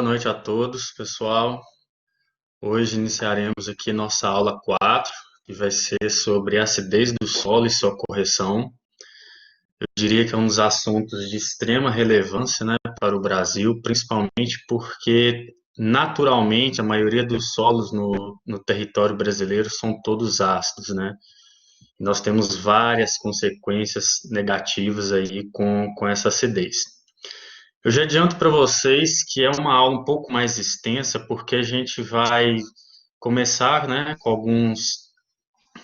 Boa noite a todos, pessoal. Hoje iniciaremos aqui nossa aula 4, que vai ser sobre a acidez do solo e sua correção. Eu diria que é um dos assuntos de extrema relevância, né, para o Brasil, principalmente porque, naturalmente, a maioria dos solos no território brasileiro são todos ácidos, né? Nós temos várias consequências negativas aí com essa acidez. Eu já adianto para vocês que é uma aula um pouco mais extensa, porque a gente vai começar, né, com alguns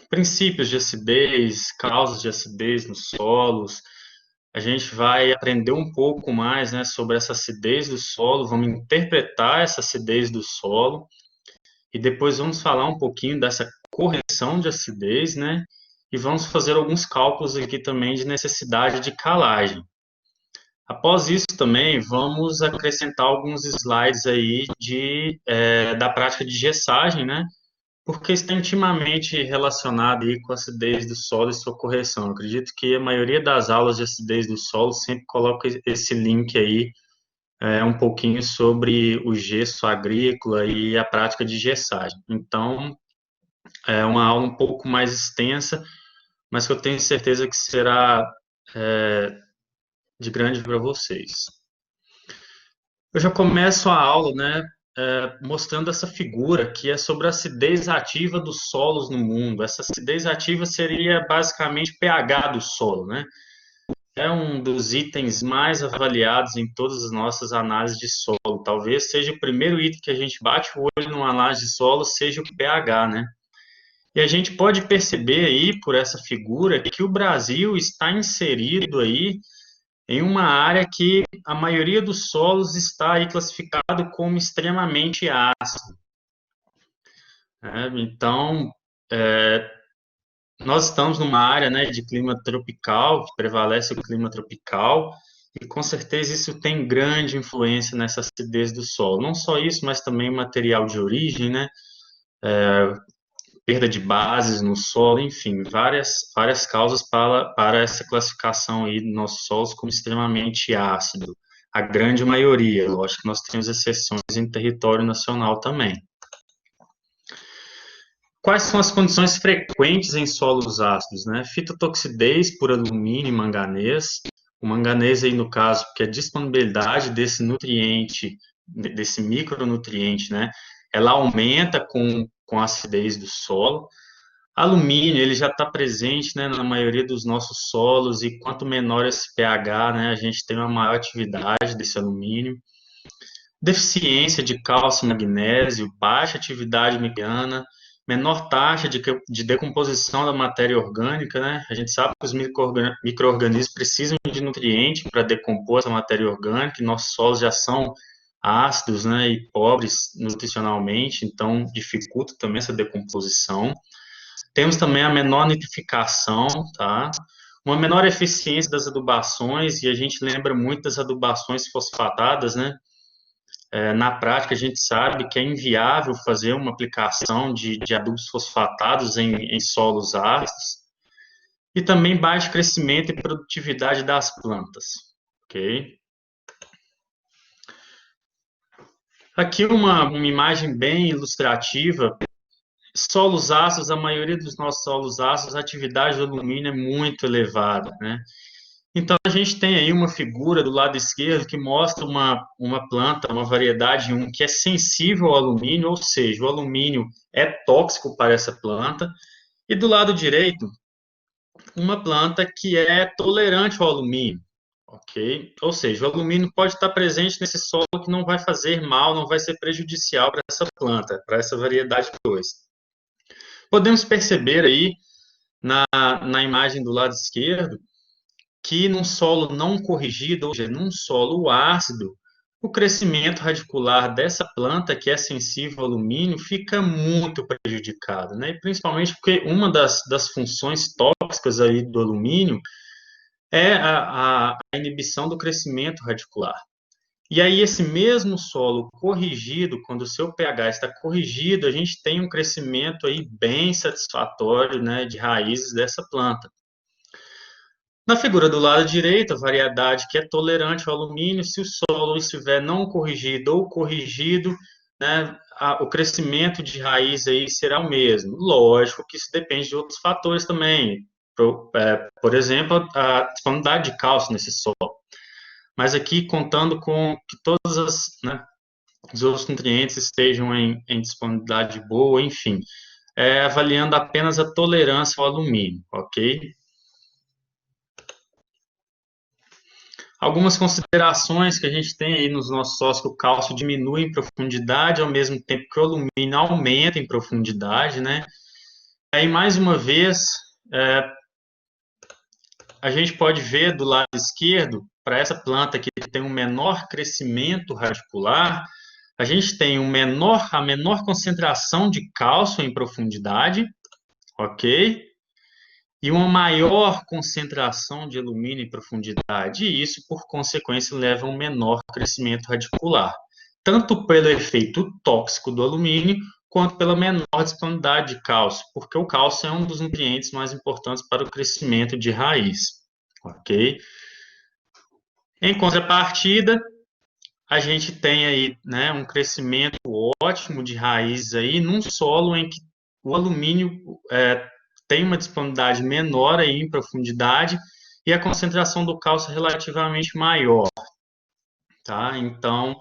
princípios de acidez, causas de acidez nos solos. A gente vai aprender um pouco mais, né, sobre essa acidez do solo, vamos interpretar essa acidez do solo e depois vamos falar um pouquinho dessa correção de acidez, né, e vamos fazer alguns cálculos aqui também de necessidade de calagem. Após isso também vamos acrescentar alguns slides aí da prática de gessagem, né? Porque está intimamente relacionado aí com a acidez do solo e sua correção. Eu acredito que a maioria das aulas de acidez do solo sempre coloca esse link aí, um pouquinho sobre o gesso agrícola e a prática de gessagem. Então, é uma aula um pouco mais extensa, mas que eu tenho certeza que será de grande para vocês. Eu já começo a aula, né, mostrando essa figura que é sobre a acidez ativa dos solos no mundo. Essa acidez ativa seria basicamente o pH do solo, né? É um dos itens mais avaliados em todas as nossas análises de solo. Talvez seja o primeiro item que a gente bate o olho numa análise de solo, seja o pH, né? E a gente pode perceber aí, por essa figura, que o Brasil está inserido aí em uma área que a maioria dos solos está aí classificado como extremamente ácido, né? Então, nós estamos numa área, né, de clima tropical, que prevalece o clima tropical, e com certeza isso tem grande influência nessa acidez do solo. Não só isso, mas também material de origem, né, perda de bases no solo, enfim, várias causas para essa classificação aí dos nossos solos como extremamente ácido. A grande maioria, lógico que nós temos exceções em território nacional também. Quais são as condições frequentes em solos ácidos, né? Fitotoxidez por alumínio e manganês. O manganês aí, no caso, que é a disponibilidade desse nutriente, desse micronutriente, né? Ela aumenta com a acidez do solo. Alumínio, ele já está presente, né, na maioria dos nossos solos, e quanto menor esse pH, né, a gente tem uma maior atividade desse alumínio. Deficiência de cálcio e magnésio, baixa atividade microbiana, menor taxa de decomposição da matéria orgânica, né? A gente sabe que os micro-organismos precisam de nutrientes para decompor essa matéria orgânica, e nossos solos já são ácidos, né, e pobres nutricionalmente, então dificulta também essa decomposição. Temos também a menor nitrificação, tá? Uma menor eficiência das adubações, e a gente lembra muito das adubações fosfatadas, né? Na prática, a gente sabe que é inviável fazer uma aplicação de adubos fosfatados em solos ácidos, e também baixo crescimento e produtividade das plantas, ok? Aqui uma imagem bem ilustrativa. Solos ácidos, a maioria dos nossos solos ácidos, a atividade do alumínio é muito elevada, né? Então, a gente tem aí uma figura do lado esquerdo que mostra uma planta, uma variedade um que é sensível ao alumínio, ou seja, o alumínio é tóxico para essa planta, e do lado direito, uma planta que é tolerante ao alumínio, ok? Ou seja, o alumínio pode estar presente nesse solo que não vai fazer mal, não vai ser prejudicial para essa planta, para essa variedade 2. Podemos perceber aí na imagem do lado esquerdo que num solo não corrigido, ou seja, num solo ácido, o crescimento radicular dessa planta, que é sensível ao alumínio, fica muito prejudicado, né? E principalmente porque uma das funções tóxicas aí do alumínio é a inibição do crescimento radicular. E aí, esse mesmo solo corrigido, quando o seu pH está corrigido, a gente tem um crescimento aí bem satisfatório, né, de raízes dessa planta. Na figura do lado direito, a variedade que é tolerante ao alumínio, se o solo estiver não corrigido ou corrigido, né, o crescimento de raiz aí será o mesmo. Lógico que isso depende de outros fatores também. Por exemplo, a disponibilidade de cálcio nesse solo. Mas aqui, contando com que todas os outros nutrientes estejam em disponibilidade boa, enfim, avaliando apenas a tolerância ao alumínio, ok? Algumas considerações que a gente tem aí nos nossos solos, que o cálcio diminui em profundidade, ao mesmo tempo que o alumínio aumenta em profundidade, né? Aí, mais uma vez, a gente pode ver do lado esquerdo, para essa planta que tem um menor crescimento radicular, a gente tem a menor concentração de cálcio em profundidade, ok? E uma maior concentração de alumínio em profundidade, e isso, por consequência, leva a um menor crescimento radicular, tanto pelo efeito tóxico do alumínio, quanto pela menor disponibilidade de cálcio, porque o cálcio é um dos nutrientes mais importantes para o crescimento de raiz, ok? Em contrapartida, a gente tem aí, né, um crescimento ótimo de raiz aí num solo em que o alumínio tem uma disponibilidade menor aí em profundidade e a concentração do cálcio é relativamente maior, tá? Então,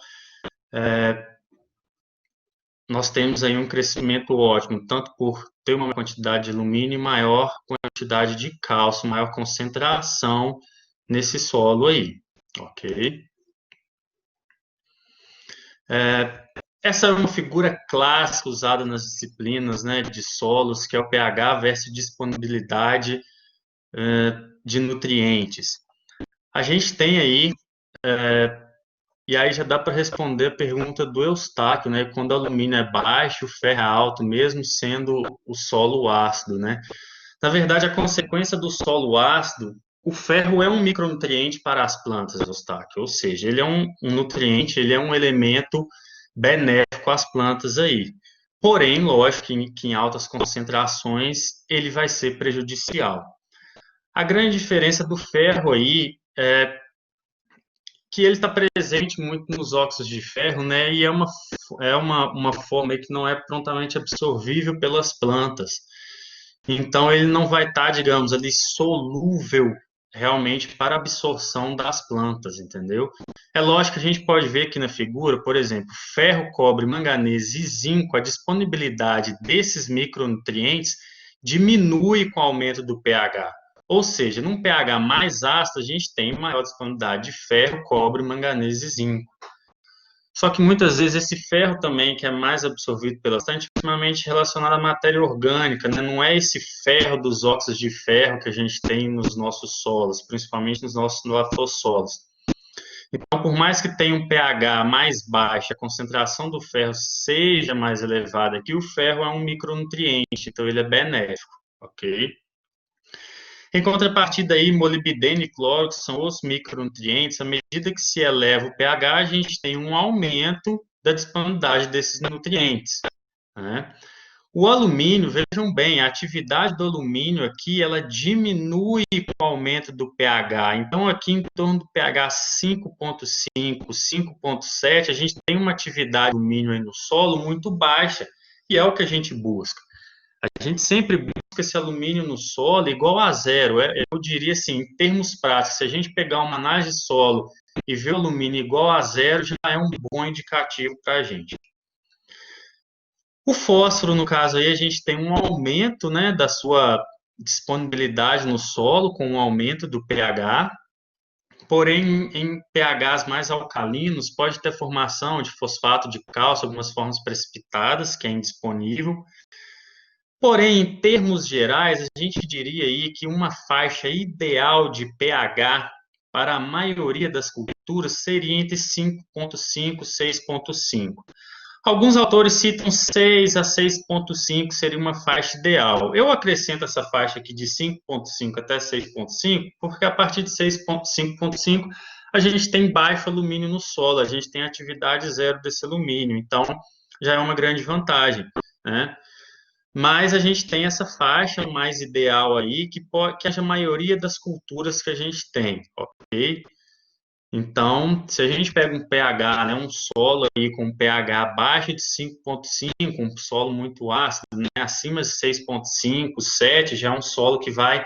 nós temos aí um crescimento ótimo, tanto por ter uma quantidade de alumínio e maior quantidade de cálcio, maior concentração nesse solo aí, ok? Essa é uma figura clássica usada nas disciplinas, né, de solos, que é o pH versus disponibilidade de nutrientes. A gente tem aí, e aí já dá para responder a pergunta do Eustáquio, né, quando o alumínio é baixo, o ferro é alto, mesmo sendo o solo ácido, né? Na verdade, a consequência do solo ácido, o ferro é um micronutriente para as plantas, Eustáquio, ou seja, ele é um nutriente, ele é um elemento benéfico às plantas aí. Porém, lógico que em altas concentrações ele vai ser prejudicial. A grande diferença do ferro aí é que ele está presente muito nos óxidos de ferro, né? E uma forma que não é prontamente absorvível pelas plantas. Então, ele não vai estar, digamos, ali solúvel realmente para absorção das plantas, entendeu? É lógico que a gente pode ver aqui na figura, por exemplo, ferro, cobre, manganês e zinco, a disponibilidade desses micronutrientes diminui com o aumento do pH. Ou seja, num pH mais ácido, a gente tem maior disponibilidade de ferro, cobre, manganês e zinco. Só que muitas vezes esse ferro também, que é mais absorvido pela planta, é intimamente relacionado à matéria orgânica, né? Não é esse ferro dos óxidos de ferro que a gente tem nos nossos solos, principalmente nos nossos latossolos. Então, por mais que tenha um pH mais baixo, a concentração do ferro seja mais elevada, que o ferro é um micronutriente, então ele é benéfico, ok? Em contrapartida, aí, molibdênio e cloro, que são os micronutrientes, à medida que se eleva o pH, a gente tem um aumento da disponibilidade desses nutrientes, né? O alumínio, vejam bem, a atividade do alumínio aqui, ela diminui com o aumento do pH. Então, aqui em torno do pH 5,5, 5,7, a gente tem uma atividade do alumínio aí no solo muito baixa, e é o que a gente busca. A gente sempre busca esse alumínio no solo igual a zero. Eu diria assim, em termos práticos, se a gente pegar uma análise de solo e ver o alumínio igual a zero, já é um bom indicativo para a gente. O fósforo, no caso aí, a gente tem um aumento, né, da sua disponibilidade no solo com o aumento do pH, porém em pHs mais alcalinos pode ter formação de fosfato de cálcio, algumas formas precipitadas, que é indisponível. Porém, em termos gerais, a gente diria aí que uma faixa ideal de pH para a maioria das culturas seria entre 5,5 e 6,5. Alguns autores citam 6 a 6,5 seria uma faixa ideal. Eu acrescento essa faixa aqui de 5,5 até 6,5, porque a partir de 6,5 a gente tem baixo alumínio no solo, a gente tem atividade zero desse alumínio, então já é uma grande vantagem, né? Mas a gente tem essa faixa mais ideal aí, que haja a maioria das culturas que a gente tem, ok? Então, se a gente pega um pH, né, um solo aí com um pH abaixo de 5,5, um solo muito ácido, né, acima de 6,5, 7, já é um solo que vai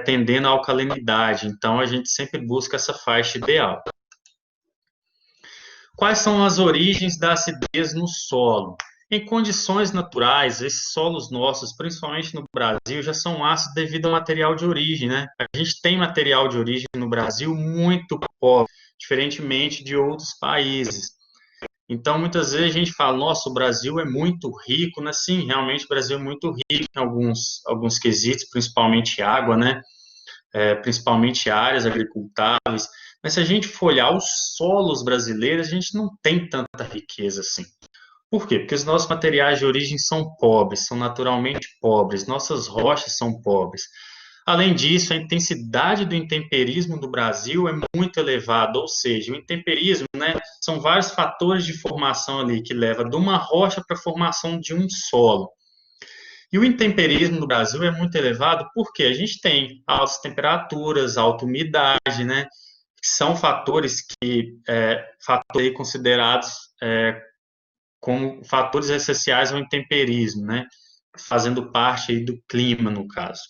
tendendo à alcalinidade. Então, a gente sempre busca essa faixa ideal. Quais são as origens da acidez no solo? Em condições naturais, esses solos nossos, principalmente no Brasil, já são ácidos devido ao material de origem, né? A gente tem material de origem no Brasil muito pobre, diferentemente de outros países. Então, muitas vezes a gente fala, nossa, o Brasil é muito rico, né? Sim, realmente o Brasil é muito rico em alguns quesitos, principalmente água, né? Principalmente áreas agricultáveis. Mas se a gente for olhar os solos brasileiros, a gente não tem tanta riqueza assim. Por quê? Porque os nossos materiais de origem são pobres, são naturalmente pobres, nossas rochas são pobres. Além disso, a intensidade do intemperismo do Brasil é muito elevada, ou seja, o intemperismo, né, são vários fatores de formação ali que leva de uma rocha para a formação de um solo. E o intemperismo no Brasil é muito elevado porque a gente tem altas temperaturas, alta umidade, né, que são fatores considerados como fatores essenciais ao intemperismo, né, fazendo parte aí do clima, no caso.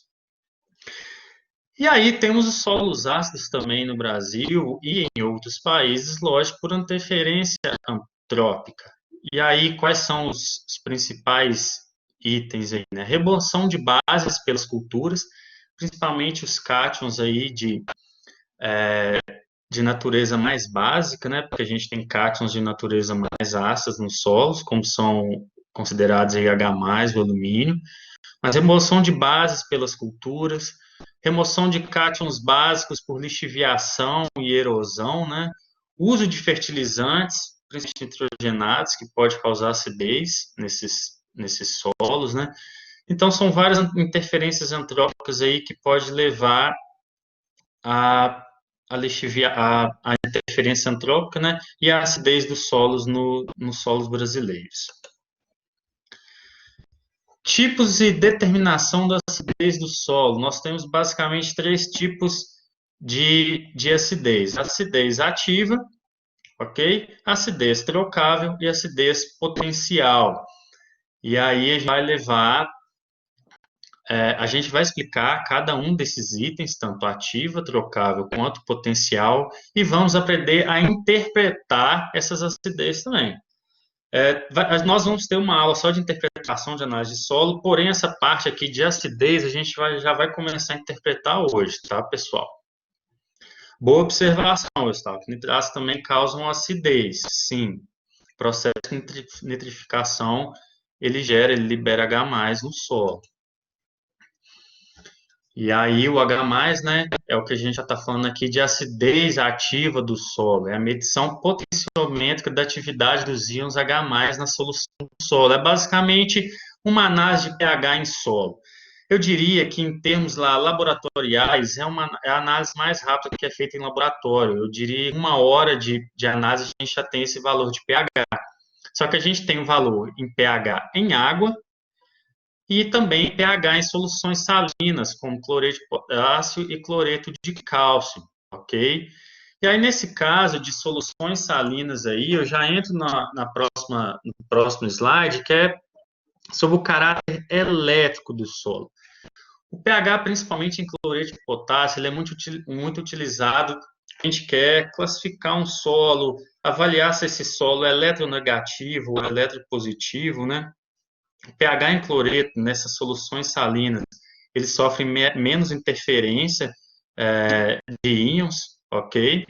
E aí temos os solos ácidos também no Brasil e em outros países, lógico, por interferência antrópica. E aí, quais são os principais itens aí, né? Remoção de bases pelas culturas, principalmente os cátions aí de natureza mais básica, né? Porque a gente tem cátions de natureza mais ácidas nos solos, como são considerados aí H+, o alumínio. Mas remoção de bases pelas culturas, remoção de cátions básicos por lixiviação e erosão, né? Uso de fertilizantes, principalmente nitrogenados, que pode causar acidez nesses solos, né? Então, são várias interferências antrópicas aí que pode levar a, a interferência antrópica, né? E a acidez dos solos nos solos brasileiros. Tipos e determinação da acidez do solo. Nós temos basicamente três tipos de acidez: acidez ativa, ok? Acidez trocável e acidez potencial. E aí a gente vai levar, a gente vai explicar cada um desses itens, tanto ativa, trocável quanto potencial, e vamos aprender a interpretar essas acidez também. Nós vamos ter uma aula só de interpretação de análise de solo, porém essa parte aqui de acidez a gente já vai começar a interpretar hoje, tá, pessoal? Boa observação, Gustavo. Nitratos também causam acidez, sim. O processo de nitrificação, ele libera H+ no solo. E aí o H+, né, é o que a gente já está falando aqui de acidez ativa do solo, é a medição potenciométrica da atividade dos íons H+ na solução do solo. É basicamente uma análise de pH em solo. Eu diria que em termos lá laboratoriais é a análise mais rápida que é feita em laboratório. Eu diria que 1 hora de análise a gente já tem esse valor de pH. Só que a gente tem o valor em pH em água, e também pH em soluções salinas, como cloreto de potássio e cloreto de cálcio, ok? E aí, nesse caso de soluções salinas aí, eu já entro no próximo slide, que é sobre o caráter elétrico do solo. O pH, principalmente em cloreto de potássio, ele é muito utilizado. A gente quer classificar um solo, avaliar se esse solo é eletronegativo ou eletropositivo, né? O pH em cloreto, nessas soluções salinas, ele sofre menos interferência de íons, ok?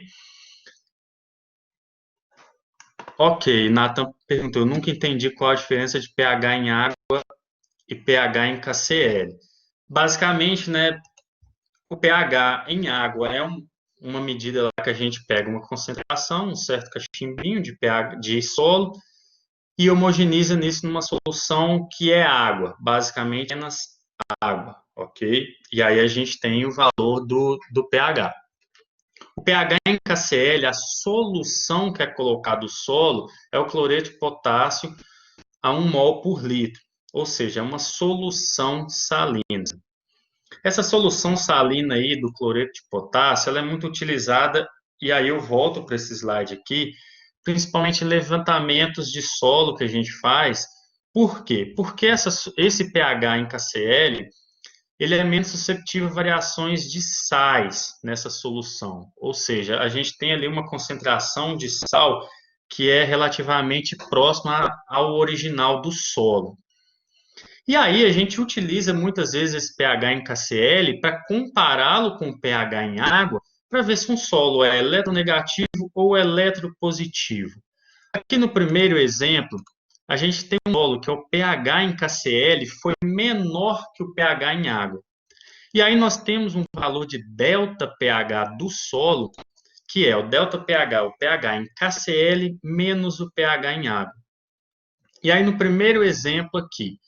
Ok, Nathan perguntou, eu nunca entendi qual a diferença de pH em água e pH em KCl. Basicamente, né, o pH em água é uma medida lá que a gente pega uma concentração, um certo cachimbinho de pH de solo, e homogeneiza nisso numa solução que é água, basicamente é água, ok? E aí a gente tem o valor do pH. O pH em KCl, a solução que é colocada no solo, é o cloreto de potássio a 1 mol por litro. ou seja, é uma solução salina. Essa solução salina aí do cloreto de potássio, ela é muito utilizada, e aí eu volto para esse slide aqui, principalmente em levantamentos de solo que a gente faz. Por quê? Porque esse pH em KCl, ele é menos susceptível a variações de sais nessa solução. Ou seja, a gente tem ali uma concentração de sal que é relativamente próxima ao original do solo. E aí a gente utiliza muitas vezes esse pH em KCl para compará-lo com o pH em água, para ver se um solo é eletronegativo ou eletropositivo. Aqui no primeiro exemplo, a gente tem um solo que é o pH em KCl foi menor que o pH em água. E aí nós temos um valor de delta pH do solo, que é o delta pH, o pH em KCl menos o pH em água. E aí no primeiro exemplo aqui,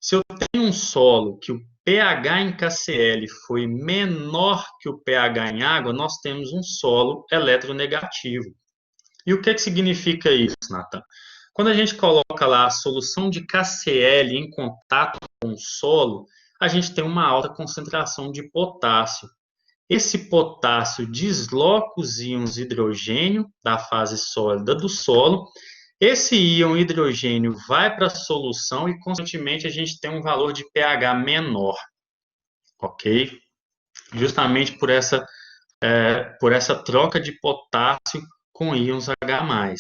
se eu tenho um solo que o pH em KCl foi menor que o pH em água, nós temos um solo eletronegativo. E o que significa isso, Nathan? Quando a gente coloca lá a solução de KCl em contato com o solo, a gente tem uma alta concentração de potássio. Esse potássio desloca os íons hidrogênio da fase sólida do solo. Esse íon hidrogênio vai para a solução e, consequentemente, a gente tem um valor de pH menor, ok? Justamente por essa troca de potássio com íons H+.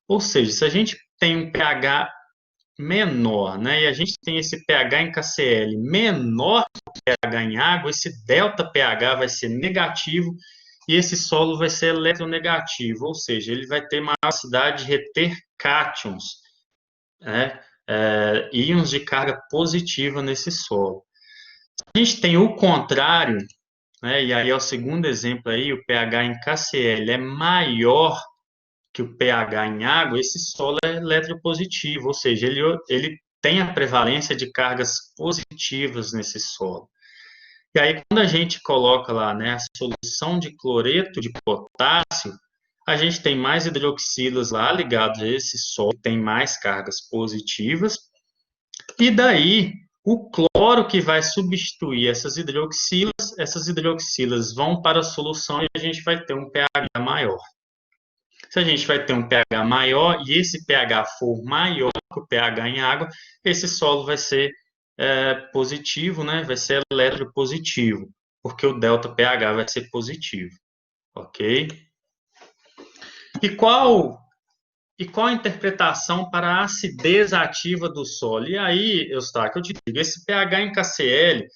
Ou seja, se a gente tem um pH menor, né, e a gente tem esse pH em KCl menor que o pH em água, esse delta pH vai ser negativo e esse solo vai ser eletronegativo, ou seja, ele vai ter maior capacidade de reter cátions, né, íons de carga positiva nesse solo. A gente tem o contrário, né, e aí é o segundo exemplo aí, o pH em KCl é maior que o pH em água, esse solo é eletropositivo, ou seja, ele tem a prevalência de cargas positivas nesse solo. E aí, quando a gente coloca lá, né, a solução de cloreto de potássio, a gente tem mais hidroxilas lá ligados a esse solo, tem mais cargas positivas, e daí o cloro que vai substituir essas hidroxilas vão para a solução e a gente vai ter um pH maior. Se a gente vai ter um pH maior e esse pH for maior que o pH em água, esse solo vai ser positivo, né? Vai ser eletropositivo, porque o delta pH vai ser positivo, ok? E qual a interpretação para a acidez ativa do solo? E aí, Eustáquio, eu te digo, esse pH em KCl,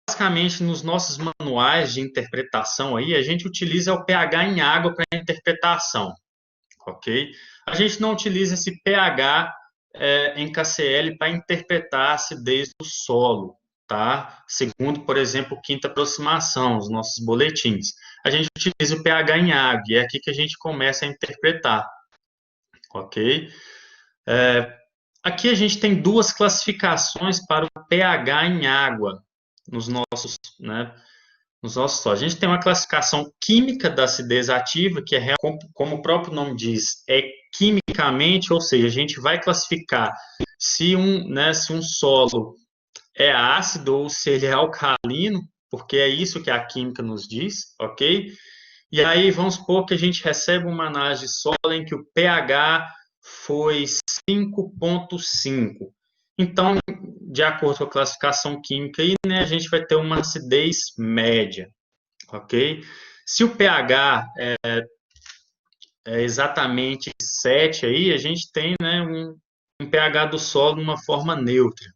basicamente nos nossos manuais de interpretação aí, a gente utiliza o pH em água para interpretação, ok? A gente não utiliza esse pH em KCl para interpretar a acidez do solo, tá? Segundo, por exemplo, quinta aproximação, os nossos boletins. A gente utiliza o pH em água, e é aqui que a gente começa a interpretar, ok? Aqui a gente tem duas classificações para o pH em água nos nossos, né, nos nossos solos. A gente tem uma classificação química da acidez ativa, que é, como o próprio nome diz, é quimicamente, ou seja, a gente vai classificar se um solo é ácido ou se ele é alcalino, porque é isso que a química nos diz, ok? E aí vamos supor que a gente recebe uma análise de solo em que o pH foi 5,5. Então, de acordo com a classificação química, aí, né, a gente vai ter uma acidez média, ok? Se o pH é exatamente 7, aí, a gente tem, né, um pH do solo de uma forma neutra.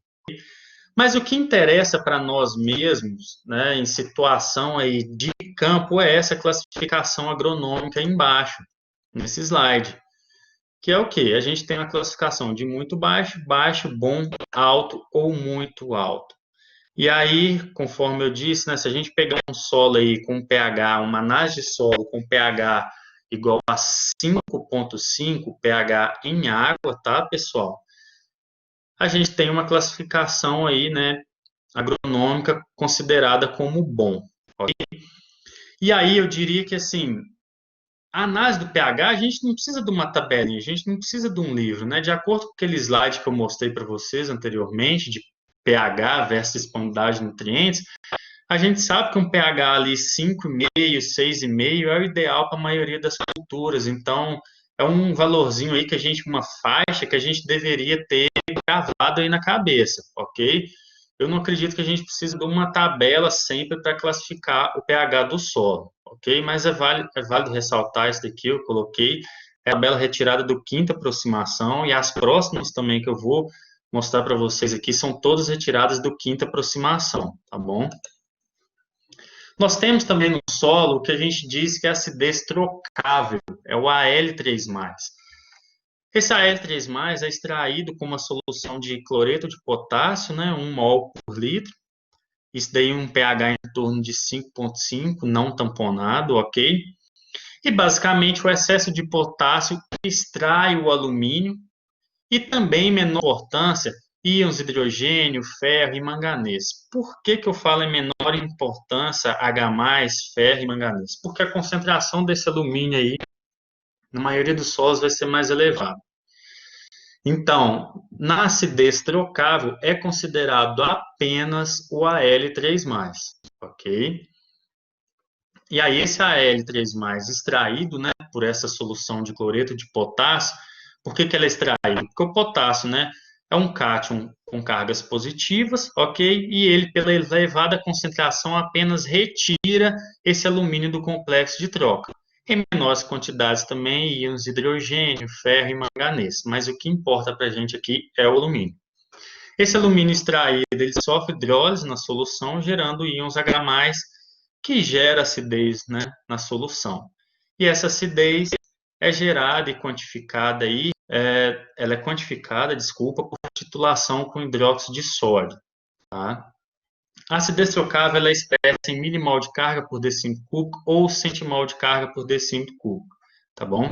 Mas o que interessa para nós mesmos, né, em situação aí de campo, é essa classificação agronômica embaixo, nesse slide. Que é o quê? A gente tem uma classificação de muito baixo, baixo, bom, alto ou muito alto. E aí, conforme eu disse, né, se a gente pegar um solo aí com pH, uma análise de solo com pH igual a 5,5 pH em água, tá, pessoal? A gente tem uma classificação aí, né, agronômica considerada como bom. Okay? E aí eu diria que, assim, a análise do pH, a gente não precisa de uma tabelinha, a gente não precisa de um livro, né? De acordo com aquele slide que eu mostrei para vocês anteriormente, de pH versus disponibilidade de nutrientes, a gente sabe que um pH ali 5,5, 6,5 é o ideal para a maioria das culturas. Então, é um valorzinho aí que a gente, uma faixa que a gente deveria ter gravado aí na cabeça, ok? Eu não acredito que a gente precise de uma tabela sempre para classificar o pH do solo, ok? Mas é válido ressaltar isso daqui, eu coloquei, é a tabela retirada do quinta aproximação, e as próximas também que eu vou mostrar para vocês aqui são todas retiradas do quinta aproximação, tá bom? Nós temos também no solo o que a gente diz que é acidez trocável, é o Al3+. Esse Al3+, é extraído com uma solução de cloreto de potássio, né, 1 mol por litro. Isso daí um pH em torno de 5,5, não tamponado, ok? E basicamente o excesso de potássio extrai o alumínio e também, em menor importância, íons de hidrogênio, ferro e manganês. Por que eu falo em menor importância H+, ferro e manganês? Porque a concentração desse alumínio aí, na maioria dos solos, vai ser mais elevada. Então, na acidez trocável, é considerado apenas o Al3+, ok? E aí, esse Al3+, extraído, né, por essa solução de cloreto de potássio, por que ele é extraído? Porque o potássio, né, é um cátion com cargas positivas, ok? E ele, pela elevada concentração, apenas retira esse alumínio do complexo de troca. Em menores quantidades também, íons de hidrogênio, ferro e manganês. Mas o que importa para a gente aqui é o alumínio. Esse alumínio extraído, ele sofre hidrólise na solução, gerando íons H+, que gera acidez, né, na solução. E essa acidez é gerada e quantificada aí, ela é quantificada, desculpa, por titulação com hidróxido de sódio, tá? A acidez trocável ela é expressa em milimol de carga por decímetro cúbico ou centimol de carga por decímetro cúbico, tá bom?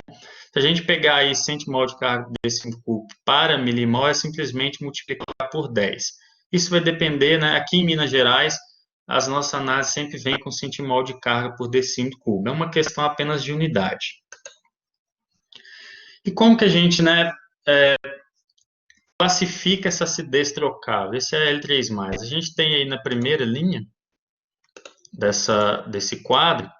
Se a gente pegar aí centimol de carga por decímetro cúbico para milimol, é simplesmente multiplicar por 10. Isso vai depender, né? Aqui em Minas Gerais, as nossas análises sempre vêm com centimol de carga por decímetro cúbico. É uma questão apenas de unidade. E como que a gente, né, classifica essa acidez trocável? Esse é L3+. A gente tem aí na primeira linha desse quadro,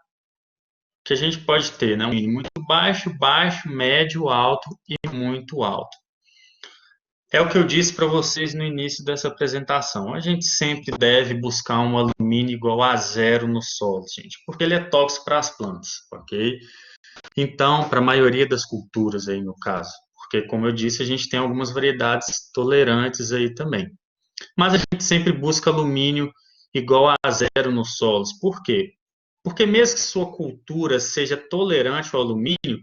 que a gente pode ter, né, um mínimo muito baixo, baixo, médio, alto e muito alto. É o que eu disse para vocês no início dessa apresentação. A gente sempre deve buscar um alumínio igual a 0 no solo, gente, porque ele é tóxico para as plantas, ok? Então, para a maioria das culturas aí no caso, porque como eu disse, a gente tem algumas variedades tolerantes aí também. Mas a gente sempre busca alumínio igual a 0 nos solos. Por quê? Porque mesmo que sua cultura seja tolerante ao alumínio,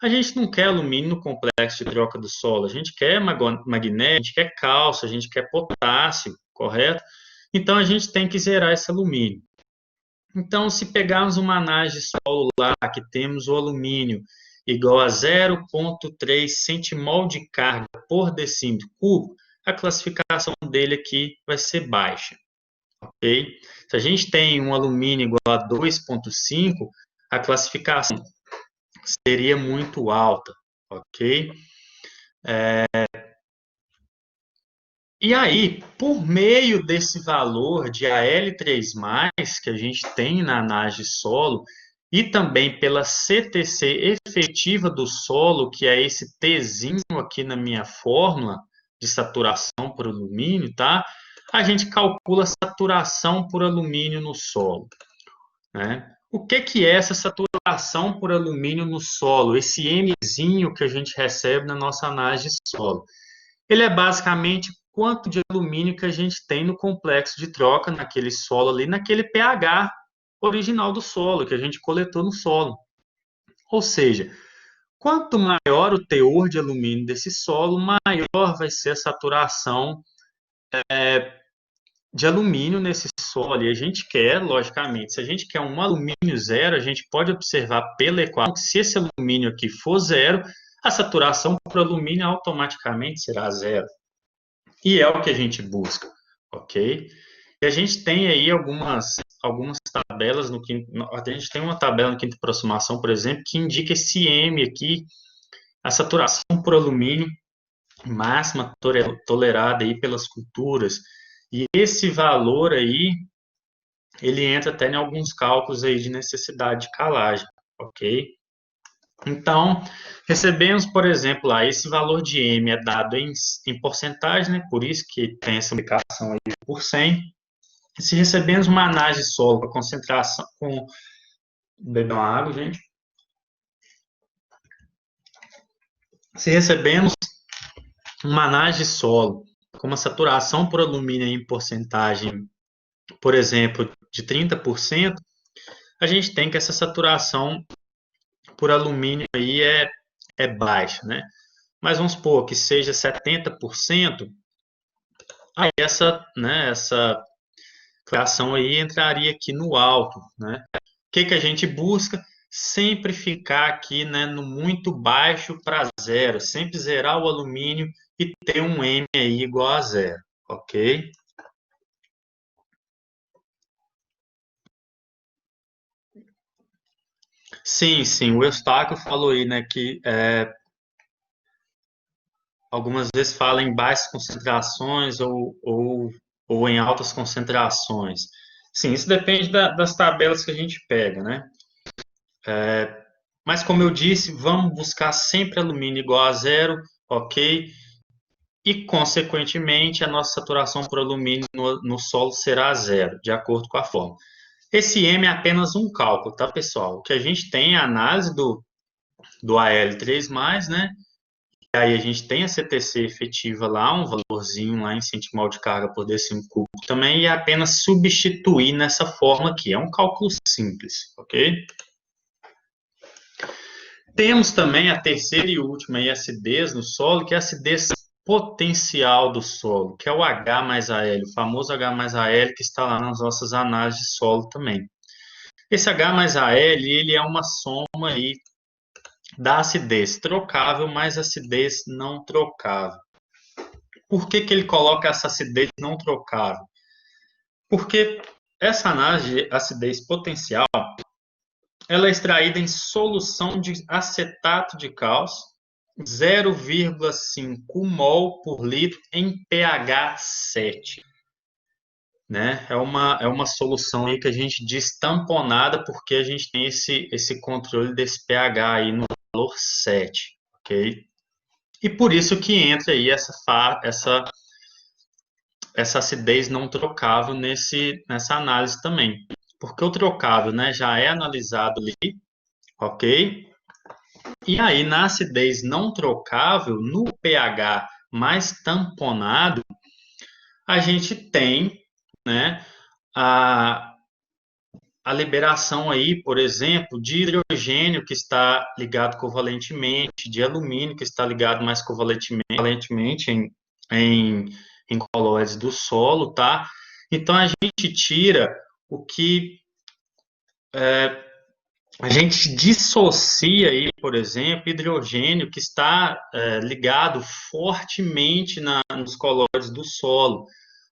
a gente não quer alumínio no complexo de troca do solo. A gente quer magnésio, a gente quer cálcio, a gente quer potássio, correto? Então, a gente tem que zerar esse alumínio. Então, se pegarmos uma análise de solo lá, que temos o alumínio igual a 0,3 centimol de carga por decímetro cúbico, a classificação dele aqui vai ser baixa. Ok? Se a gente tem um alumínio igual a 2,5, a classificação seria muito alta, ok? E aí, por meio desse valor de Al3+, que a gente tem na análise de solo, e também pela CTC efetiva do solo, que é esse Tzinho aqui na minha fórmula de saturação por alumínio, tá? A gente calcula a saturação por alumínio no solo, né? O que é essa saturação por alumínio no solo? Esse Mzinho que a gente recebe na nossa análise de solo. Ele é basicamente quanto de alumínio que a gente tem no complexo de troca naquele solo ali, naquele pH original do solo, que a gente coletou no solo. Ou seja, quanto maior o teor de alumínio desse solo, maior vai ser a saturação de alumínio nesse solo. E a gente quer, logicamente, se a gente quer um alumínio zero, a gente pode observar pela equação que se esse alumínio aqui for zero, a saturação por alumínio automaticamente será zero. E é o que a gente busca, ok? E a gente tem aí algumas tabelas a gente tem uma tabela no quinta aproximação, por exemplo, que indica esse M aqui, a saturação por alumínio máxima tolerada aí pelas culturas. E esse valor aí, ele entra até em alguns cálculos aí de necessidade de calagem, ok? Então, recebemos, por exemplo, lá, esse valor de M é dado em porcentagem, né? Por isso que tem essa multiplicação aí por 100. E se recebemos uma análise de solo com concentração, beber uma água, gente. Se recebemos uma análise de solo com uma saturação por alumínio em porcentagem, por exemplo, de 30%, a gente tem que essa saturação por alumínio aí é baixa, né? Mas vamos supor que seja 70%, aí essa classificação aí entraria aqui no alto, né? O que a gente busca? Sempre ficar aqui, né, no muito baixo para zero, sempre zerar o alumínio e ter um M aí igual a zero, ok? Sim, sim, o Eustáquio falou aí, né, que algumas vezes fala em baixas concentrações ou em altas concentrações. Sim, isso depende das tabelas que a gente pega, né? Mas como eu disse, vamos buscar sempre alumínio igual a zero, ok? E, consequentemente, a nossa saturação por alumínio no solo será zero, de acordo com a fórmula. Esse M é apenas um cálculo, tá, pessoal? O que a gente tem é a análise do Al3+, né? E aí a gente tem a CTC efetiva lá, um valorzinho lá em centimol de carga por decímetro cúbico também, e é apenas substituir nessa forma aqui. É um cálculo simples, ok? Temos também a terceira e última aí, acidez no solo, que é a acidez potencial do solo, que é o H mais Al, o famoso H mais Al que está lá nas nossas análises de solo também. Esse H mais Al, ele é uma soma aí da acidez trocável mais acidez não trocável. Por que ele coloca essa acidez não trocável? Porque essa análise de acidez potencial, ela é extraída em solução de acetato de cálcio, 0,5 mol por litro em pH 7. Né? É uma solução aí que a gente diz tamponada porque a gente tem esse controle desse pH aí no valor 7, ok? E por isso que entra aí essa acidez não trocável nessa análise também. Porque o trocável, né, já é analisado ali, ok? E aí, na acidez não trocável, no pH mais tamponado, a gente tem, né, a, a liberação aí, por exemplo, de hidrogênio que está ligado covalentemente, de alumínio que está ligado mais covalentemente em, em colóides do solo, tá? Então a gente tira o que a gente dissocia aí, por exemplo, hidrogênio que está ligado fortemente nos colóides do solo,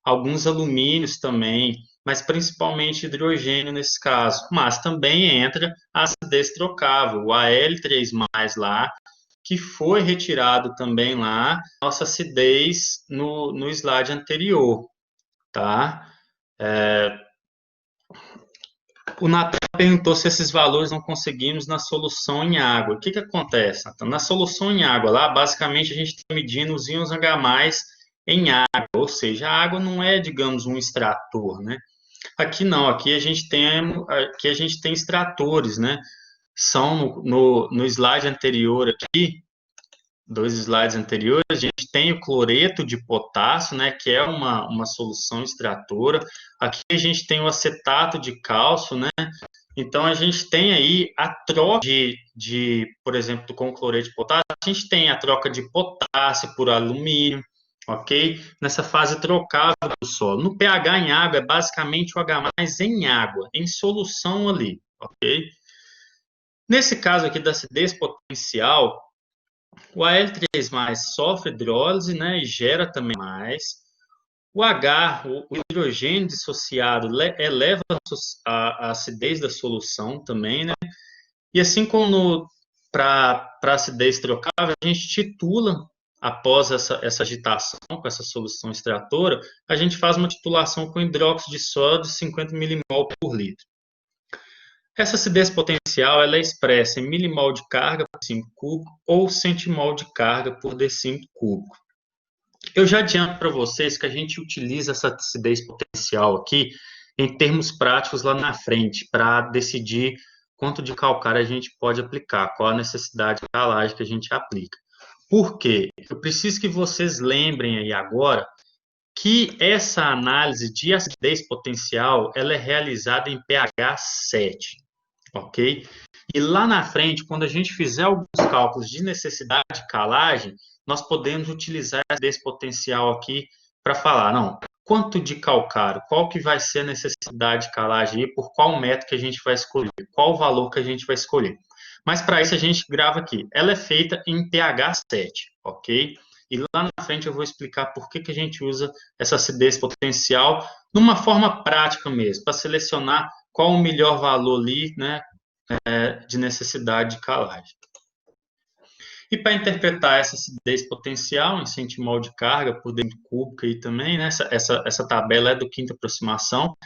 alguns alumínios também, mas principalmente hidrogênio nesse caso. Mas também entra a acidez trocável, o Al3+ lá, que foi retirado também lá, nossa acidez no slide anterior, tá? O Natan perguntou se esses valores não conseguimos na solução em água. O que acontece, Natan? Na solução em água, lá, basicamente, a gente está medindo os íons H+, em água, ou seja, a água não é, digamos, um extrator, né? Aqui não, aqui a gente tem extratores, né? São no slide anterior aqui, 2 slides anteriores, a gente tem o cloreto de potássio, né, que é uma solução extratora. Aqui a gente tem o acetato de cálcio, né? Então a gente tem aí a troca por exemplo, com cloreto de potássio, a gente tem a troca de potássio por alumínio, ok? Nessa fase trocável do solo. No pH em água é basicamente o H+ em água, em solução ali, ok? Nesse caso aqui da acidez potencial, o Al3+ sofre hidrólise, né, e gera também mais. O H, o hidrogênio dissociado, eleva a acidez da solução também, né? E assim como para acidez trocável, a gente titula, após essa agitação com essa solução extratora, a gente faz uma titulação com hidróxido de sódio 50 milimol por litro. Essa acidez potencial ela é expressa em milimol de carga por decímetro cúbico ou centimol de carga por decímetro cúbico. Eu já adianto para vocês que a gente utiliza essa acidez potencial aqui em termos práticos lá na frente, para decidir quanto de calcário a gente pode aplicar, qual a necessidade de calagem que a gente aplica. Por quê? Eu preciso que vocês lembrem aí agora que essa análise de acidez potencial ela é realizada em pH 7, ok? E lá na frente, quando a gente fizer alguns cálculos de necessidade de calagem, nós podemos utilizar esse potencial aqui para falar, não, quanto de calcário, qual que vai ser a necessidade de calagem e por qual método que a gente vai escolher, qual o valor que a gente vai escolher. Mas para isso a gente grava aqui, ela é feita em pH 7, ok? E lá na frente eu vou explicar por que a gente usa essa acidez potencial numa forma prática mesmo, para selecionar qual o melhor valor ali, né, de necessidade de calagem. E para interpretar essa acidez potencial em centimol de carga por decímetro cúbico aí também, né, essa tabela é do quinta aproximação.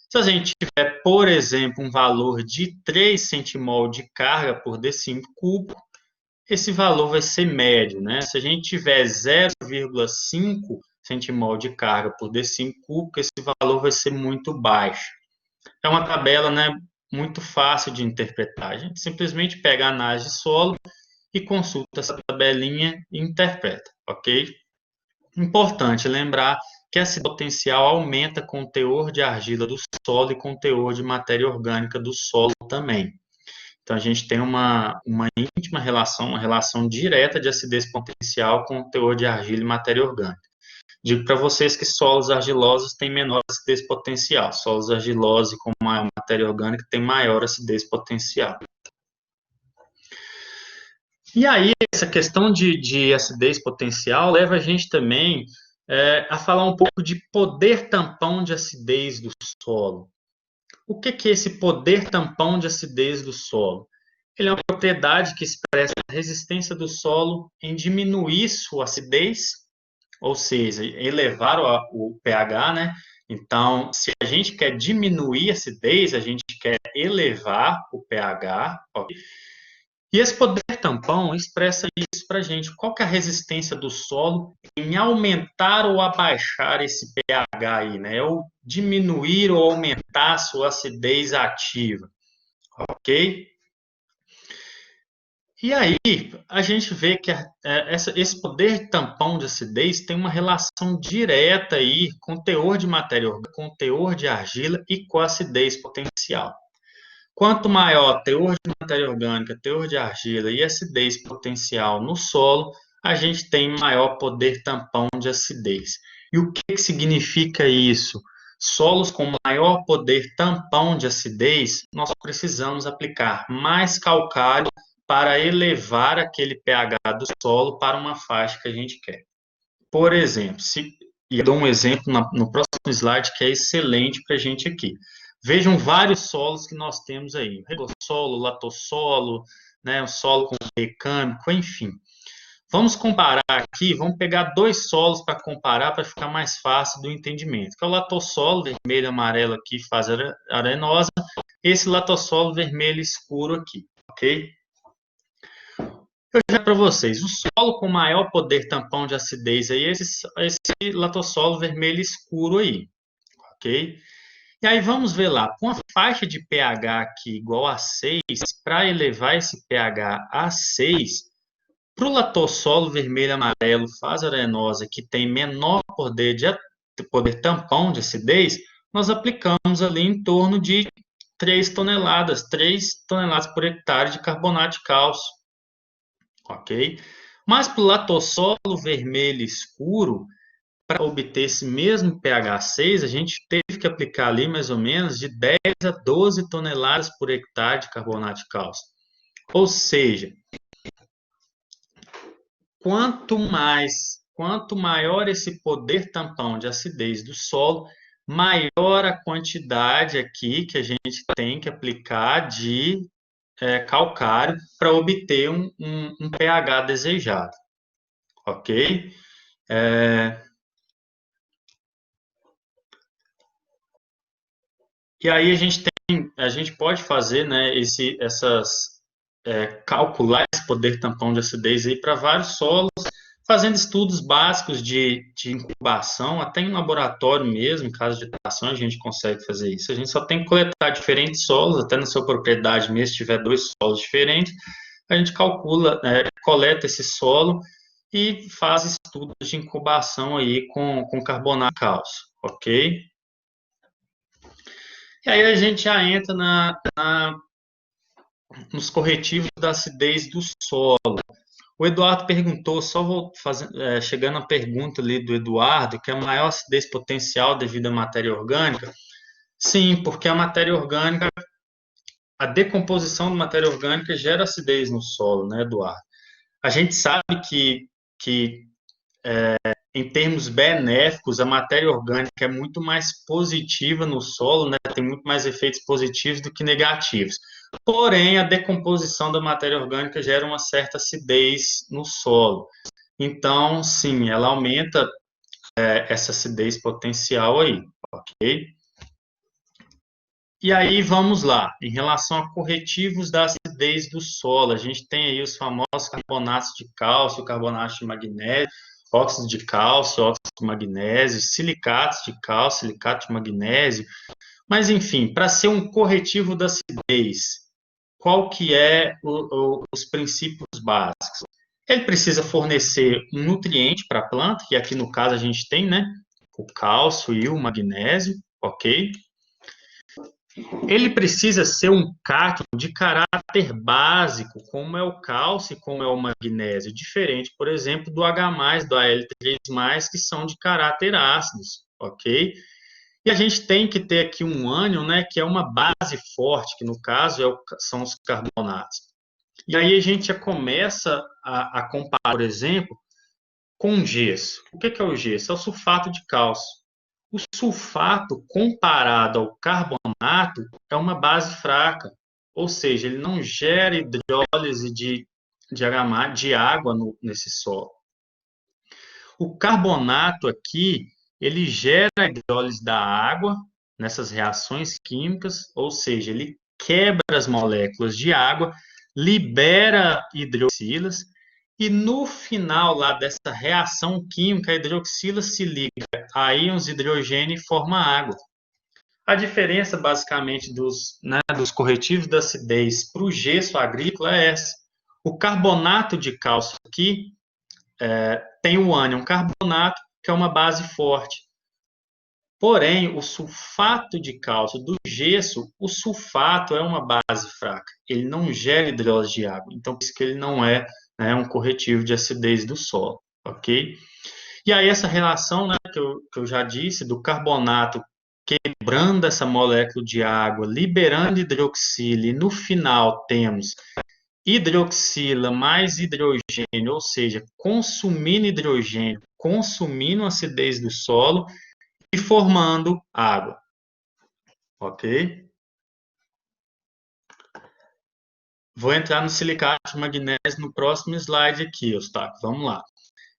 Se a gente tiver, por exemplo, um valor de 3 centimol de carga por decímetro cúbico, esse valor vai ser médio, né? Se a gente tiver 0,5 centimol de carga por decímetro cúbico, esse valor vai ser muito baixo. É uma tabela, né, muito fácil de interpretar. A gente simplesmente pega a análise de solo e consulta essa tabelinha e interpreta, ok? Importante lembrar que esse potencial aumenta com o teor de argila do solo e com o teor de matéria orgânica do solo também. Então, a gente tem uma íntima relação, uma relação direta de acidez potencial com o teor de argila e matéria orgânica. Digo para vocês que solos argilosos têm menor acidez potencial, solos argilosos com maior matéria orgânica têm maior acidez potencial. E aí, essa questão de acidez potencial leva a gente também a falar um pouco de poder tampão de acidez do solo. O que é esse poder tampão de acidez do solo? Ele é uma propriedade que expressa a resistência do solo em diminuir sua acidez, ou seja, elevar o pH, né? Então, se a gente quer diminuir a acidez, a gente quer elevar o pH, ok? E esse poder tampão expressa isso para a gente. Qual que é a resistência do solo em aumentar ou abaixar esse pH aí, né? Ou diminuir ou aumentar a sua acidez ativa, ok? E aí, a gente vê que esse poder tampão de acidez tem uma relação direta aí com o teor de matéria orgânica, com o teor de argila e com a acidez potencial. Quanto maior teor de matéria orgânica, teor de argila e acidez potencial no solo, a gente tem maior poder tampão de acidez. E o que significa isso? Solos com maior poder tampão de acidez, nós precisamos aplicar mais calcário para elevar aquele pH do solo para uma faixa que a gente quer. Por exemplo, e eu dou um exemplo no próximo slide que é excelente para a gente aqui. Vejam vários solos que nós temos aí, regossolo, latossolo, né, o solo com recâmico, enfim. Vamos comparar aqui, vamos pegar dois solos para comparar, para ficar mais fácil do entendimento. Que é o latossolo, vermelho e amarelo aqui, fase arenosa, esse latossolo vermelho escuro aqui, ok? Eu já para vocês, o solo com maior poder tampão de acidez aí, esse latossolo vermelho escuro aí, ok? E aí vamos ver lá, com a faixa de pH aqui igual a 6, para elevar esse pH a 6, para o latossolo vermelho amarelo fase arenosa, que tem menor poder tampão de acidez, nós aplicamos ali em torno de 3 toneladas por hectare de carbonato de cálcio, ok? Mas para o latossolo vermelho escuro, para obter esse mesmo pH 6, a gente teve que aplicar ali mais ou menos de 10 a 12 toneladas por hectare de carbonato de cálcio. Ou seja, quanto mais quanto maior esse poder tampão de acidez do solo, maior a quantidade aqui que a gente tem que aplicar de calcário para obter um pH desejado, ok? E aí a gente pode fazer, né, calcular esse poder tampão de acidez aí para vários solos, fazendo estudos básicos de incubação, até em laboratório mesmo, em caso de estação, a gente consegue fazer isso. A gente só tem que coletar diferentes solos, até na sua propriedade mesmo, se tiver dois solos diferentes, a gente calcula, coleta esse solo e faz estudos de incubação aí com carbonato de cálcio, ok? E aí a gente já entra nos corretivos da acidez do solo. O Eduardo perguntou, chegando à pergunta ali do Eduardo, que é a maior acidez potencial devido à matéria orgânica. Sim, porque a matéria orgânica, a decomposição da matéria orgânica gera acidez no solo, né, Eduardo? A gente sabe que em termos benéficos, a matéria orgânica é muito mais positiva no solo, né? Tem muito mais efeitos positivos do que negativos. Porém, a decomposição da matéria orgânica gera uma certa acidez no solo. Então, sim, ela aumenta essa acidez potencial aí, ok? E aí, vamos lá. Em relação a corretivos da acidez do solo, a gente tem aí os famosos carbonatos de cálcio, carbonato de magnésio, óxido de cálcio, óxido de magnésio, silicatos de cálcio, silicato de magnésio. Mas, enfim, para ser um corretivo da acidez, qual que é os princípios básicos? Ele precisa fornecer um nutriente para a planta, que aqui no caso a gente tem, né? O cálcio e o magnésio, ok? Ele precisa ser um cátion de caráter básico, como é o cálcio e como é o magnésio, diferente, por exemplo, do H+, do Al3+, que são de caráter ácidos, ok? E a gente tem que ter aqui um ânion, né, que é uma base forte, que no caso são os carbonatos. E aí a gente já começa a comparar, por exemplo, com gesso. O que é o gesso? É o sulfato de cálcio. O sulfato, comparado ao carbonato, é uma base fraca, ou seja, ele não gera hidrólise de água nesse solo. O carbonato aqui, ele gera a hidrólise da água nessas reações químicas, ou seja, ele quebra as moléculas de água, libera hidroxilas, e no final lá dessa reação química, a hidroxila se liga a íons de hidrogênio e forma água. A diferença, basicamente, dos corretivos da acidez para o gesso agrícola é essa. O carbonato de cálcio aqui tem o ânion carbonato, que é uma base forte. Porém, o sulfato de cálcio do gesso, o sulfato é uma base fraca. Ele não gera hidrólise de água. Então, por isso que ele não é, um corretivo de acidez do solo, ok? E aí essa relação, né, que eu já disse, do carbonato quebrando essa molécula de água, liberando hidroxila, e no final temos hidroxila mais hidrogênio, ou seja, consumindo hidrogênio, consumindo a acidez do solo e formando água. Ok? Vou entrar no silicato de magnésio no próximo slide aqui, Eustáquio. Vamos lá.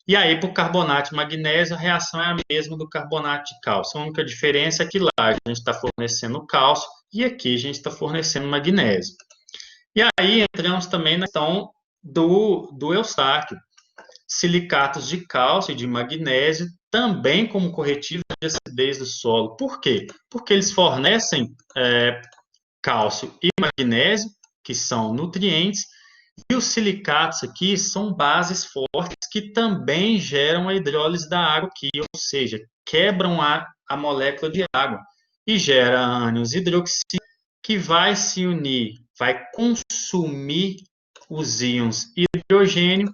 E aí, para o carbonato de magnésio, a reação é a mesma do carbonato de cálcio. A única diferença é que lá a gente está fornecendo cálcio e aqui a gente está fornecendo magnésio. E aí entramos também na questão do Eustáquio. Silicatos de cálcio e de magnésio também como corretivo de acidez do solo. Por quê? Porque eles fornecem cálcio e magnésio, que são nutrientes, e os silicatos aqui são bases fortes que também geram a hidrólise da água aqui, ou seja, quebram a molécula de água e gera ânions hidroxila, que vai se unir, vai consumir os íons hidrogênio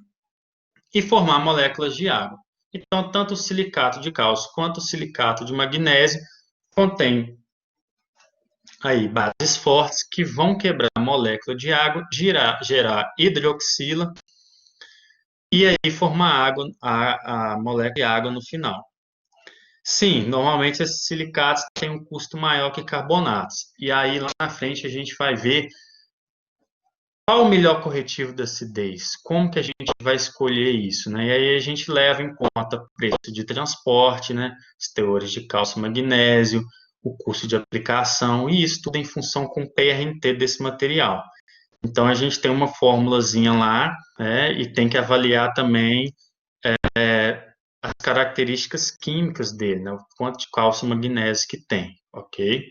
e formar moléculas de água. Então, tanto o silicato de cálcio quanto o silicato de magnésio contém aí bases fortes que vão quebrar a molécula de água, gerar hidroxila e aí formar água, a molécula de água no final. Sim, normalmente esses silicatos têm um custo maior que carbonatos. E aí lá na frente a gente vai ver qual o melhor corretivo da acidez, como que a gente vai escolher isso, né? E aí a gente leva em conta o preço de transporte, né? Os teores de cálcio e magnésio, o custo de aplicação, e isso tudo em função com o PRNT desse material. Então a gente tem uma formulazinha lá, né? E tem que avaliar também as características químicas dele, né? O quanto de cálcio e magnésio que tem, ok?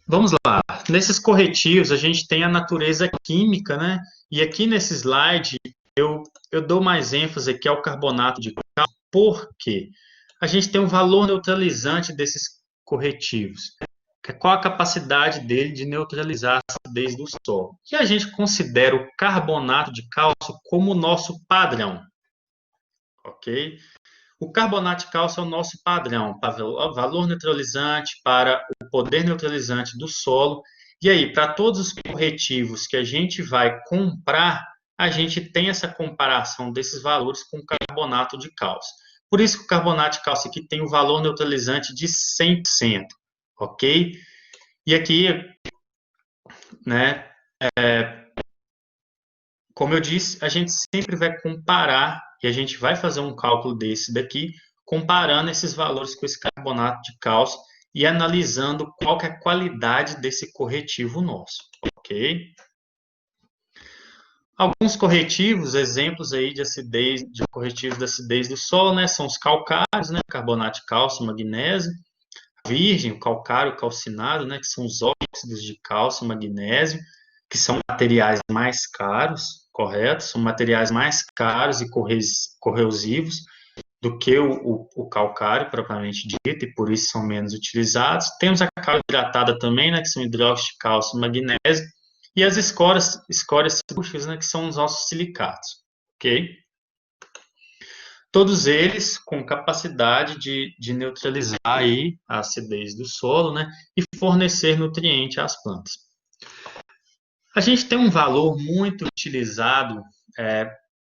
Vamos lá. Nesses corretivos, a gente tem a natureza química, né? E aqui nesse slide, eu dou mais ênfase aqui ao carbonato de cálcio, porque a gente tem um valor neutralizante desses corretivos. Qual a capacidade dele de neutralizar a acidez do solo? E a gente considera o carbonato de cálcio como o nosso padrão, ok? O carbonato de cálcio é o nosso padrão para o valor neutralizante, para o poder neutralizante do solo. E aí, para todos os corretivos que a gente vai comprar, a gente tem essa comparação desses valores com o carbonato de cálcio. Por isso que o carbonato de cálcio aqui tem o valor neutralizante de 100%, ok? E aqui, né, como eu disse, a gente sempre vai comparar, e a gente vai fazer um cálculo desse daqui, comparando esses valores com esse carbonato de cálcio e analisando qual que é a qualidade desse corretivo nosso, ok? Alguns corretivos, exemplos aí de acidez, de corretivos da acidez do solo, né, são os calcários, né, carbonato de cálcio, magnésio, virgem, o calcário calcinado, né, que são os óxidos de cálcio, magnésio, que são materiais mais caros, correto? São materiais mais caros e corrosivos do que o calcário propriamente dito, e por isso são menos utilizados. Temos a calha hidratada também, né, que são hidróxido de cálcio e magnésio, e as escórias silíceas, né, que são os nossos silicatos, ok? Todos eles com capacidade de neutralizar aí a acidez do solo, né, e fornecer nutriente às plantas. A gente tem um valor muito utilizado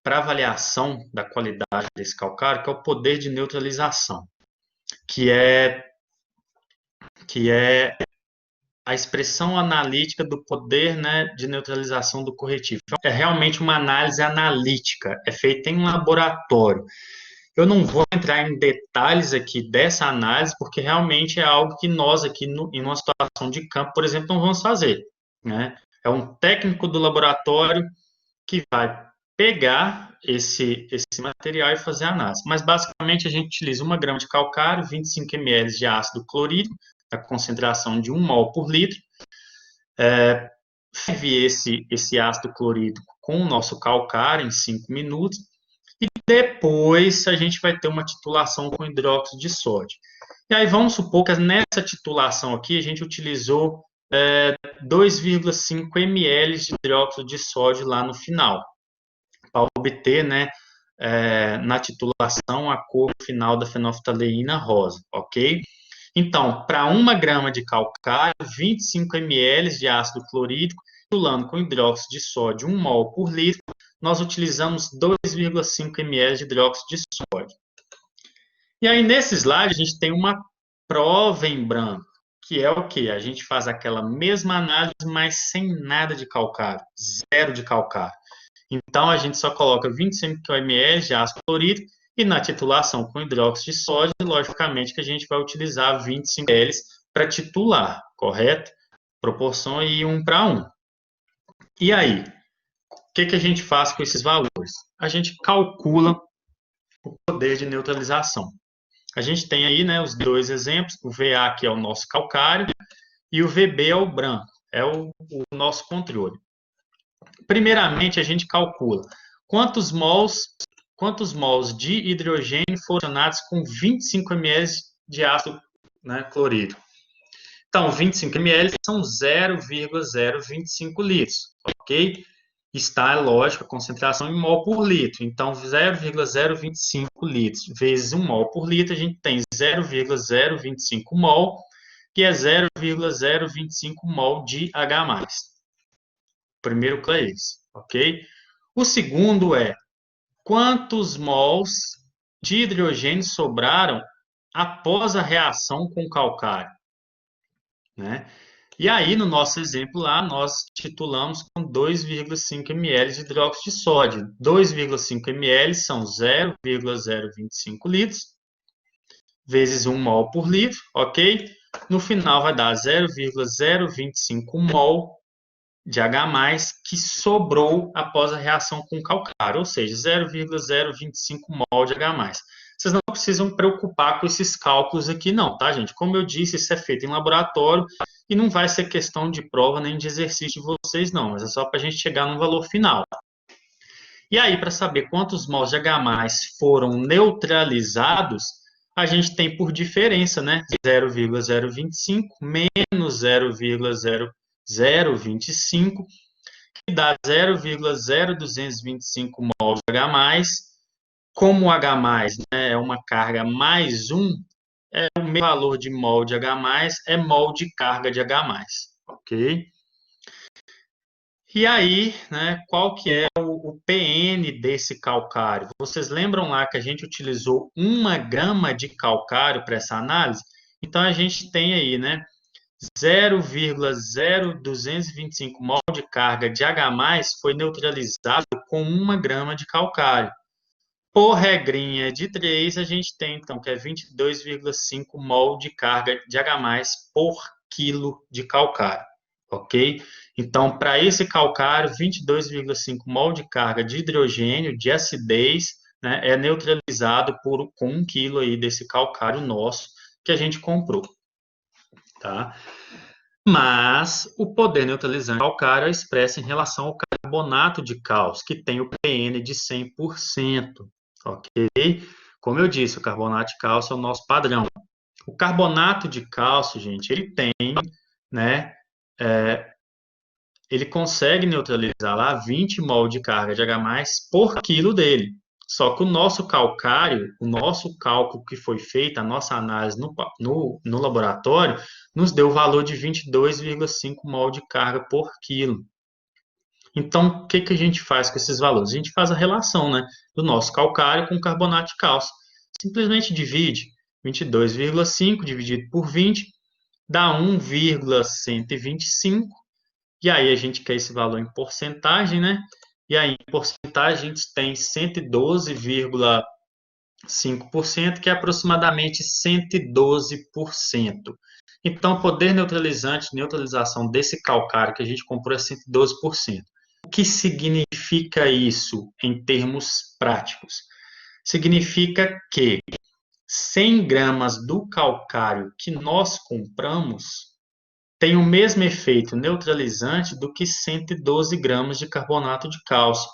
para avaliação da qualidade desse calcário, que é o poder de neutralização, que é a expressão analítica do poder, né, de neutralização do corretivo. É realmente uma análise analítica, é feita em um laboratório. Eu não vou entrar em detalhes aqui dessa análise, porque realmente é algo que nós aqui, em uma situação de campo, por exemplo, não vamos fazer, né? É um técnico do laboratório que vai pegar esse material e fazer a análise. Mas, basicamente, a gente utiliza 1 grama de calcário, 25 ml de ácido clorídrico, a concentração de 1 mol por litro, ferve esse ácido clorídrico com o nosso calcário em 5 minutos, e depois a gente vai ter uma titulação com hidróxido de sódio. E aí vamos supor que nessa titulação aqui a gente utilizou 2,5 ml de hidróxido de sódio lá no final, para obter, né, na titulação a cor final da fenolftaleína rosa, ok? Então, para 1 grama de calcário, 25 ml de ácido clorídrico, titulando com hidróxido de sódio 1 mol por litro, nós utilizamos 2,5 ml de hidróxido de sódio. E aí, nesse slide, a gente tem uma prova em branco, que é o quê? A gente faz aquela mesma análise, mas sem nada de calcário, zero de calcário. Então, a gente só coloca 25 ml de ácido clorídrico e na titulação com hidróxido de sódio, logicamente que a gente vai utilizar 25 ml para titular, correto? Proporção aí 1 para 1. E aí, o que a gente faz com esses valores? A gente calcula o poder de neutralização. A gente tem aí, né, os dois exemplos, o VA, que é o nosso calcário, e o VB é o branco, é o nosso controle. Primeiramente, a gente calcula quantos mols de hidrogênio foram adicionados com 25 ml de ácido, né, clorídrico. Então, 25 ml são 0,025 litros, ok? Está, lógico, a concentração em mol por litro. Então, 0,025 litros vezes 1 mol por litro, a gente tem 0,025 mol, que é 0,025 mol de H+. Primeiro que é esse, ok? O segundo é quantos mols de hidrogênio sobraram após a reação com o calcário, né? E aí, no nosso exemplo lá, nós titulamos com 2,5 ml de hidróxido de sódio. 2,5 ml são 0,025 litros, vezes 1 mol por litro, ok? No final vai dar 0,025 mol de H+, que sobrou após a reação com o calcário, ou seja, 0,025 mol de H+. Vocês não precisam preocupar com esses cálculos aqui não, tá, gente? Como eu disse, isso é feito em laboratório e não vai ser questão de prova nem de exercício de vocês não, mas é só para a gente chegar no valor final. E aí, para saber quantos mols de H+ foram neutralizados, a gente tem por diferença, né? 0,025 menos 0,0025, que dá 0,0225 mols de H+. Como o H+, né, é uma carga mais 1, o mesmo valor de mol de H+, é mol de carga de H+, ok? E aí, né, qual que é o PN desse calcário? Vocês lembram lá que a gente utilizou 1 grama de calcário para essa análise? Então, a gente tem aí, né, 0,0225 mol de carga de H+, foi neutralizado com 1 grama de calcário. Por regrinha de 3, a gente tem, então, que é 22,5 mol de carga de H+ por quilo de calcário, ok? Então, para esse calcário, 22,5 mol de carga de hidrogênio, de acidez, né, é neutralizado com 1 quilo aí desse calcário nosso que a gente comprou, tá? Mas o poder neutralizante do calcário é expresso em relação ao carbonato de cálcio, que tem o PN de 100%, ok? Como eu disse, o carbonato de cálcio é o nosso padrão. O carbonato de cálcio, gente, ele tem, né, ele consegue neutralizar lá 20 mol de carga de H+ por quilo dele. Só que o nosso calcário, o nosso cálculo que foi feito, a nossa análise no laboratório, nos deu o valor de 22,5 mol de carga por quilo. Então, o que, que a gente faz com esses valores? A gente faz a relação, né, do nosso calcário com carbonato de cálcio. Simplesmente divide 22,5 dividido por 20, dá 1,125. E aí a gente quer esse valor em porcentagem, né? E aí em porcentagem a gente tem 112,5%, que é aproximadamente 112%. Então, o poder neutralizante, neutralização desse calcário que a gente comprou é 112%. O que significa isso em termos práticos? Significa que 100 gramas do calcário que nós compramos tem o mesmo efeito neutralizante do que 112 gramas de carbonato de cálcio.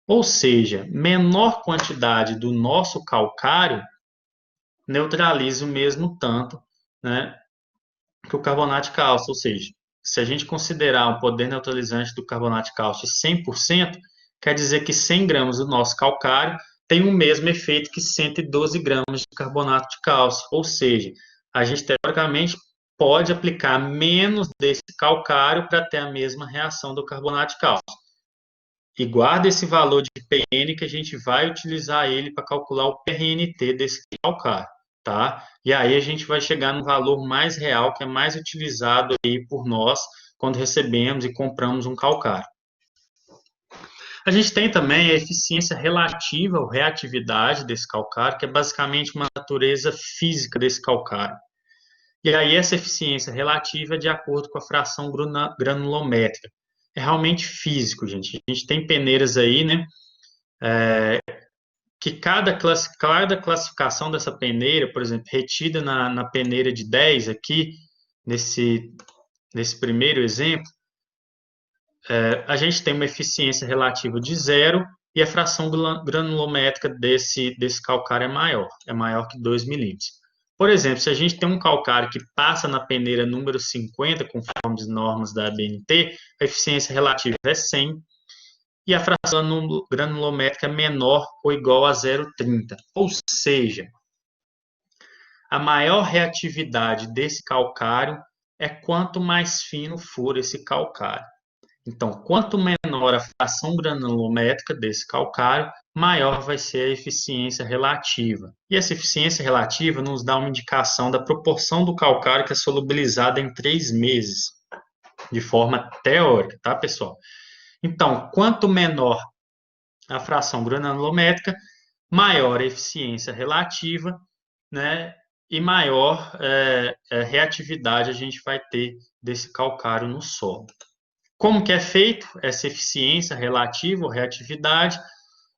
Ou seja, menor quantidade do nosso calcário neutraliza o mesmo tanto, né, que o carbonato de cálcio. Ou seja, se a gente considerar o poder neutralizante do carbonato de cálcio 100%, quer dizer que 100 gramas do nosso calcário tem o mesmo efeito que 112 gramas de carbonato de cálcio. Ou seja, a gente teoricamente pode aplicar menos desse calcário para ter a mesma reação do carbonato de cálcio. E guarda esse valor de PN que a gente vai utilizar ele para calcular o PRNT desse calcário, tá? E aí a gente vai chegar no valor mais real, que é mais utilizado aí por nós quando recebemos e compramos um calcário. A gente tem também a eficiência relativa ou reatividade desse calcário, que é basicamente uma natureza física desse calcário. E aí essa eficiência relativa é de acordo com a fração granulométrica. É realmente físico, gente. A gente tem peneiras aí, né, que cada classificação dessa peneira, por exemplo, retida na peneira de 10 aqui, nesse primeiro exemplo, a gente tem uma eficiência relativa de 0 e a fração granulométrica desse calcário é maior que 2 milímetros. Por exemplo, se a gente tem um calcário que passa na peneira número 50, conforme as normas da ABNT, a eficiência relativa é 100 e a fração granulométrica é menor ou igual a 0,30. Ou seja, a maior reatividade desse calcário é quanto mais fino for esse calcário. Então, quanto menor a fração granulométrica desse calcário, maior vai ser a eficiência relativa. E essa eficiência relativa nos dá uma indicação da proporção do calcário que é solubilizada em 3 meses, de forma teórica, tá, pessoal? Então, quanto menor a fração granulométrica, maior a eficiência relativa, né? E maior reatividade a gente vai ter desse calcário no solo. Como que é feito essa eficiência relativa ou reatividade?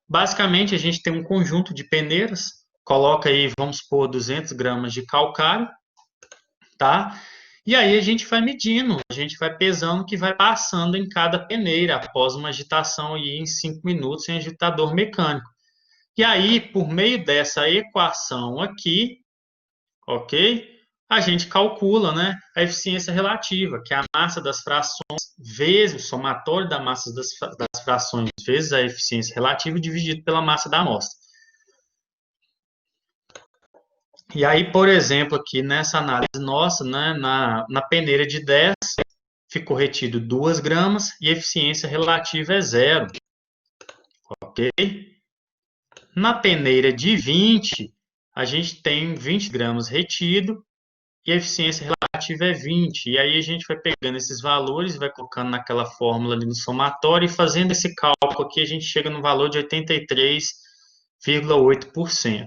Basicamente, a gente tem um conjunto de peneiras, coloca aí, vamos supor, 200 gramas de calcário, tá? E aí a gente vai medindo, a gente vai pesando o que vai passando em cada peneira, após uma agitação aí em 5 minutos em agitador mecânico. E aí, por meio dessa equação aqui, ok? A gente calcula, né, a eficiência relativa, que é a massa das frações vezes o somatório da massa das frações vezes a eficiência relativa dividido pela massa da amostra. E aí, por exemplo, aqui nessa análise nossa, né, na peneira de 10, ficou retido 2 gramas e a eficiência relativa é zero. Ok? Na peneira de 20, a gente tem 20 gramas retido e a eficiência relativa é 20. E aí a gente vai pegando esses valores, vai colocando naquela fórmula ali no somatório e fazendo esse cálculo aqui, a gente chega no valor de 83,8%.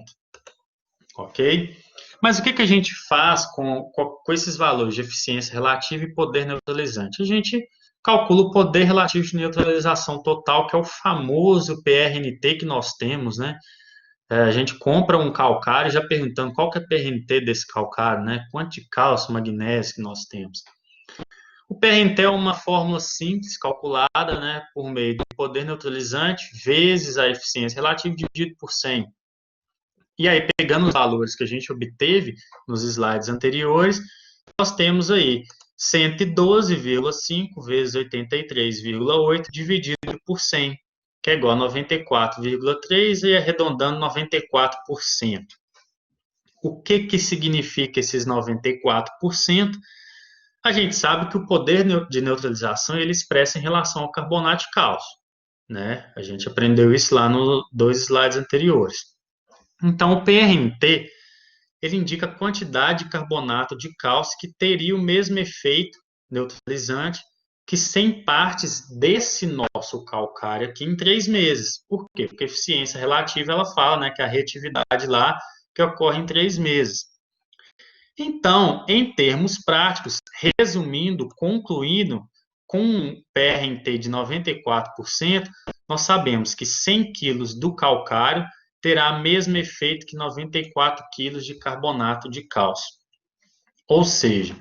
Ok? Mas o que a gente faz com esses valores de eficiência relativa e poder neutralizante? A gente calcula o poder relativo de neutralização total, que é o famoso PRNT que nós temos, né? A gente compra um calcário já perguntando qual que é o PRNT desse calcário, né? Quanto de cálcio, magnésio que nós temos. O PRNT é uma fórmula simples, calculada, né, por meio do poder neutralizante vezes a eficiência relativa dividido por 100. E aí, pegando os valores que a gente obteve nos slides anteriores, nós temos aí 112,5 vezes 83,8 dividido por 100, que é igual a 94,3 e arredondando 94%. O que significa esses 94%? A gente sabe que o poder de neutralização ele expressa em relação ao carbonato de cálcio, né? A gente aprendeu isso lá nos 2 slides anteriores. Então, o PRNT ele indica a quantidade de carbonato de cálcio que teria o mesmo efeito neutralizante que 100 partes desse nosso calcário aqui em 3 meses. Por quê? Porque a eficiência relativa ela fala, né, que a reatividade lá que ocorre em 3 meses. Então, em termos práticos, resumindo, concluindo, com um PRNT de 94%, nós sabemos que 100 quilos do calcário terá o mesmo efeito que 94 quilos de carbonato de cálcio. Ou seja,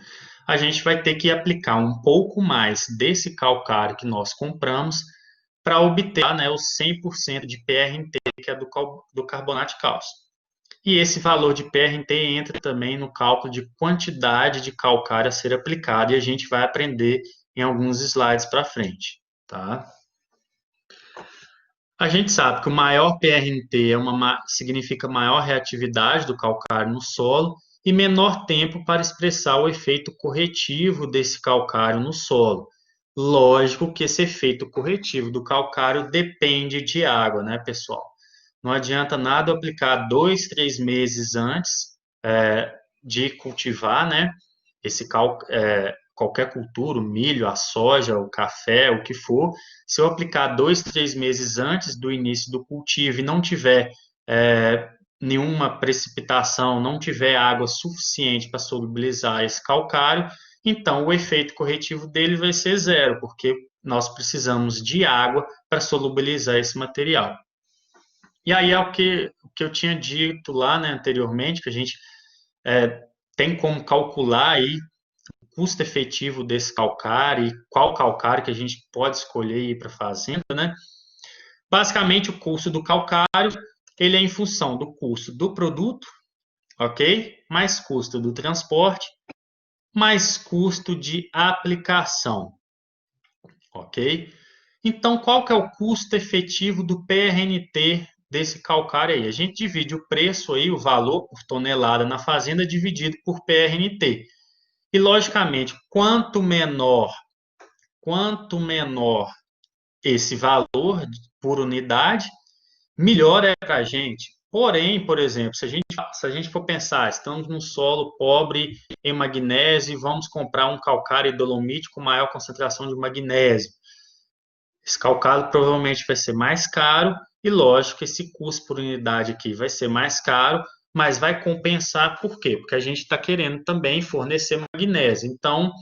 a gente vai ter que aplicar um pouco mais desse calcário que nós compramos para obter, né, os 100% de PRNT, que é do carbonato de cálcio. E esse valor de PRNT entra também no cálculo de quantidade de calcário a ser aplicado, e a gente vai aprender em alguns slides para frente, tá? A gente sabe que o maior PRNT significa maior reatividade do calcário no solo e menor tempo para expressar o efeito corretivo desse calcário no solo. Lógico que esse efeito corretivo do calcário depende de água, né, pessoal? Não adianta nada aplicar 2, 3 meses antes de cultivar, né? Qualquer cultura, o milho, a soja, o café, o que for. Se eu aplicar 2, 3 meses antes do início do cultivo e não tiver nenhuma precipitação, não tiver água suficiente para solubilizar esse calcário, então o efeito corretivo dele vai ser zero, porque nós precisamos de água para solubilizar esse material. E aí é o que eu tinha dito lá, né, anteriormente, que a gente tem como calcular aí o custo efetivo desse calcário e qual calcário que a gente pode escolher para a fazenda, né? Basicamente, o custo do calcário ele é em função do custo do produto, ok? Mais custo do transporte, mais custo de aplicação, ok? Então, qual que é o custo efetivo do PRNT desse calcário aí? A gente divide o preço aí, o valor por tonelada na fazenda, dividido por PRNT. E, logicamente, quanto menor quanto menor esse valor por unidade, melhor é para a gente. Porém, por exemplo, se a gente for pensar, estamos num solo pobre em magnésio e vamos comprar um calcário e dolomite com maior concentração de magnésio. Esse calcário provavelmente vai ser mais caro e, lógico, esse custo por unidade aqui vai ser mais caro, mas vai compensar por quê? Porque a gente está querendo também fornecer magnésio. Então,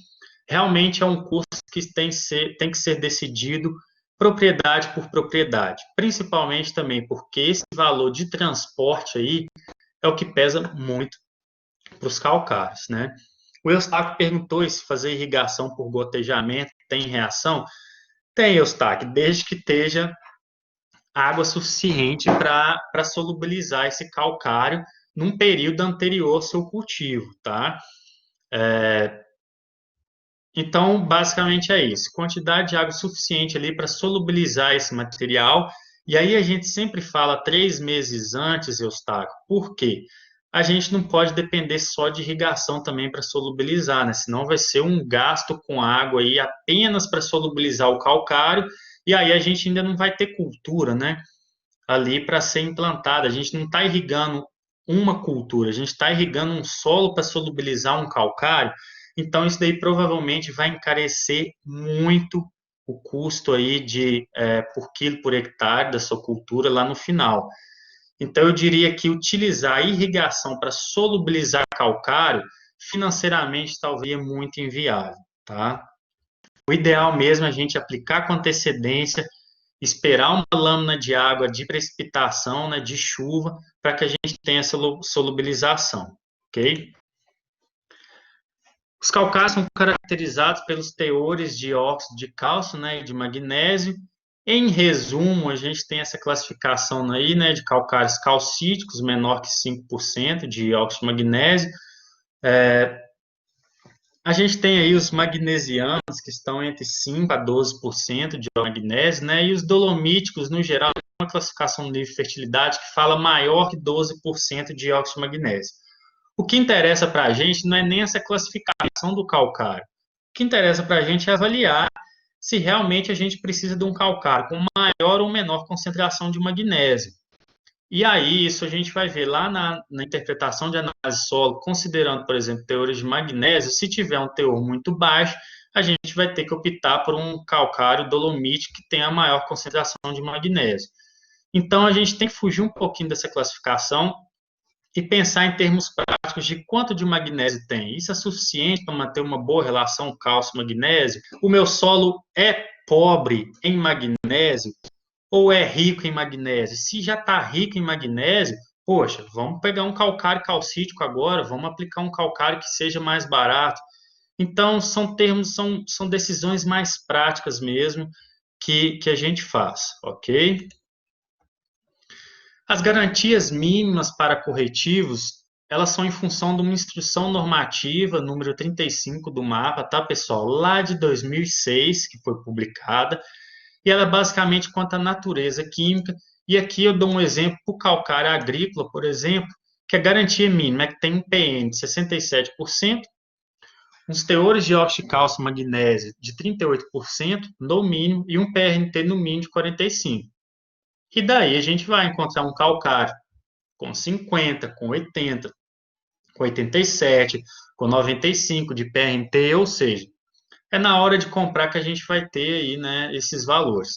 realmente é um custo que tem que ser decidido propriedade por propriedade, principalmente também porque esse valor de transporte aí é o que pesa muito para os calcários, né? O Eustáquio perguntou se fazer irrigação por gotejamento tem reação. Tem, Eustáquio, desde que esteja água suficiente para solubilizar esse calcário num período anterior ao seu cultivo, tá? Então, basicamente é isso. Quantidade de água suficiente ali para solubilizar esse material. E aí a gente sempre fala 3 meses antes, Eustáquio. Por quê? A gente não pode depender só de irrigação também para solubilizar, né? Senão vai ser um gasto com água aí apenas para solubilizar o calcário. E aí a gente ainda não vai ter cultura, né? Ali para ser implantada. A gente não está irrigando uma cultura, a gente está irrigando um solo para solubilizar um calcário. Então, isso daí provavelmente vai encarecer muito o custo aí por quilo por hectare da sua cultura lá no final. Então, eu diria que utilizar a irrigação para solubilizar calcário, financeiramente, talvez é muito inviável, tá? O ideal mesmo é a gente aplicar com antecedência, esperar uma lâmina de água de precipitação, né, de chuva, para que a gente tenha essa solubilização, ok? Os calcários são caracterizados pelos teores de óxido de cálcio, né, e de magnésio. Em resumo, a gente tem essa classificação aí, né, de calcários calcíticos, menor que 5% de óxido de magnésio. A gente tem aí os magnesianos, que estão entre 5 a 12% de magnésio, né? E os dolomíticos, no geral, tem uma classificação no livro de fertilidade que fala maior que 12% de óxido de magnésio. O que interessa para a gente não é nem essa classificação do calcário. O que interessa para a gente é avaliar se realmente a gente precisa de um calcário com maior ou menor concentração de magnésio. E aí, isso a gente vai ver lá na interpretação de análise solo, considerando, por exemplo, teores de magnésio, se tiver um teor muito baixo, a gente vai ter que optar por um calcário dolomite que tenha maior concentração de magnésio. Então, a gente tem que fugir um pouquinho dessa classificação e pensar em termos práticos de quanto de magnésio tem. Isso é suficiente para manter uma boa relação cálcio-magnésio? O meu solo é pobre em magnésio? Ou é rico em magnésio? Se já está rico em magnésio, poxa, vamos pegar um calcário calcítico agora, vamos aplicar um calcário que seja mais barato. Então, são decisões mais práticas mesmo que a gente faz, ok? As garantias mínimas para corretivos, elas são em função de uma instrução normativa, número 35 do mapa, tá, pessoal? Lá de 2006, que foi publicada, e ela é basicamente quanto à natureza química. E aqui eu dou um exemplo para o calcário agrícola, por exemplo, que a garantia mínima é que tem um pN de 67%, uns teores de óxido de cálcio e magnésio de 38% no mínimo e um PRNT no mínimo de 45%. E daí a gente vai encontrar um calcário com 50, com 80, com 87, com 95 de PRNT, ou seja, é na hora de comprar que a gente vai ter aí, né, esses valores.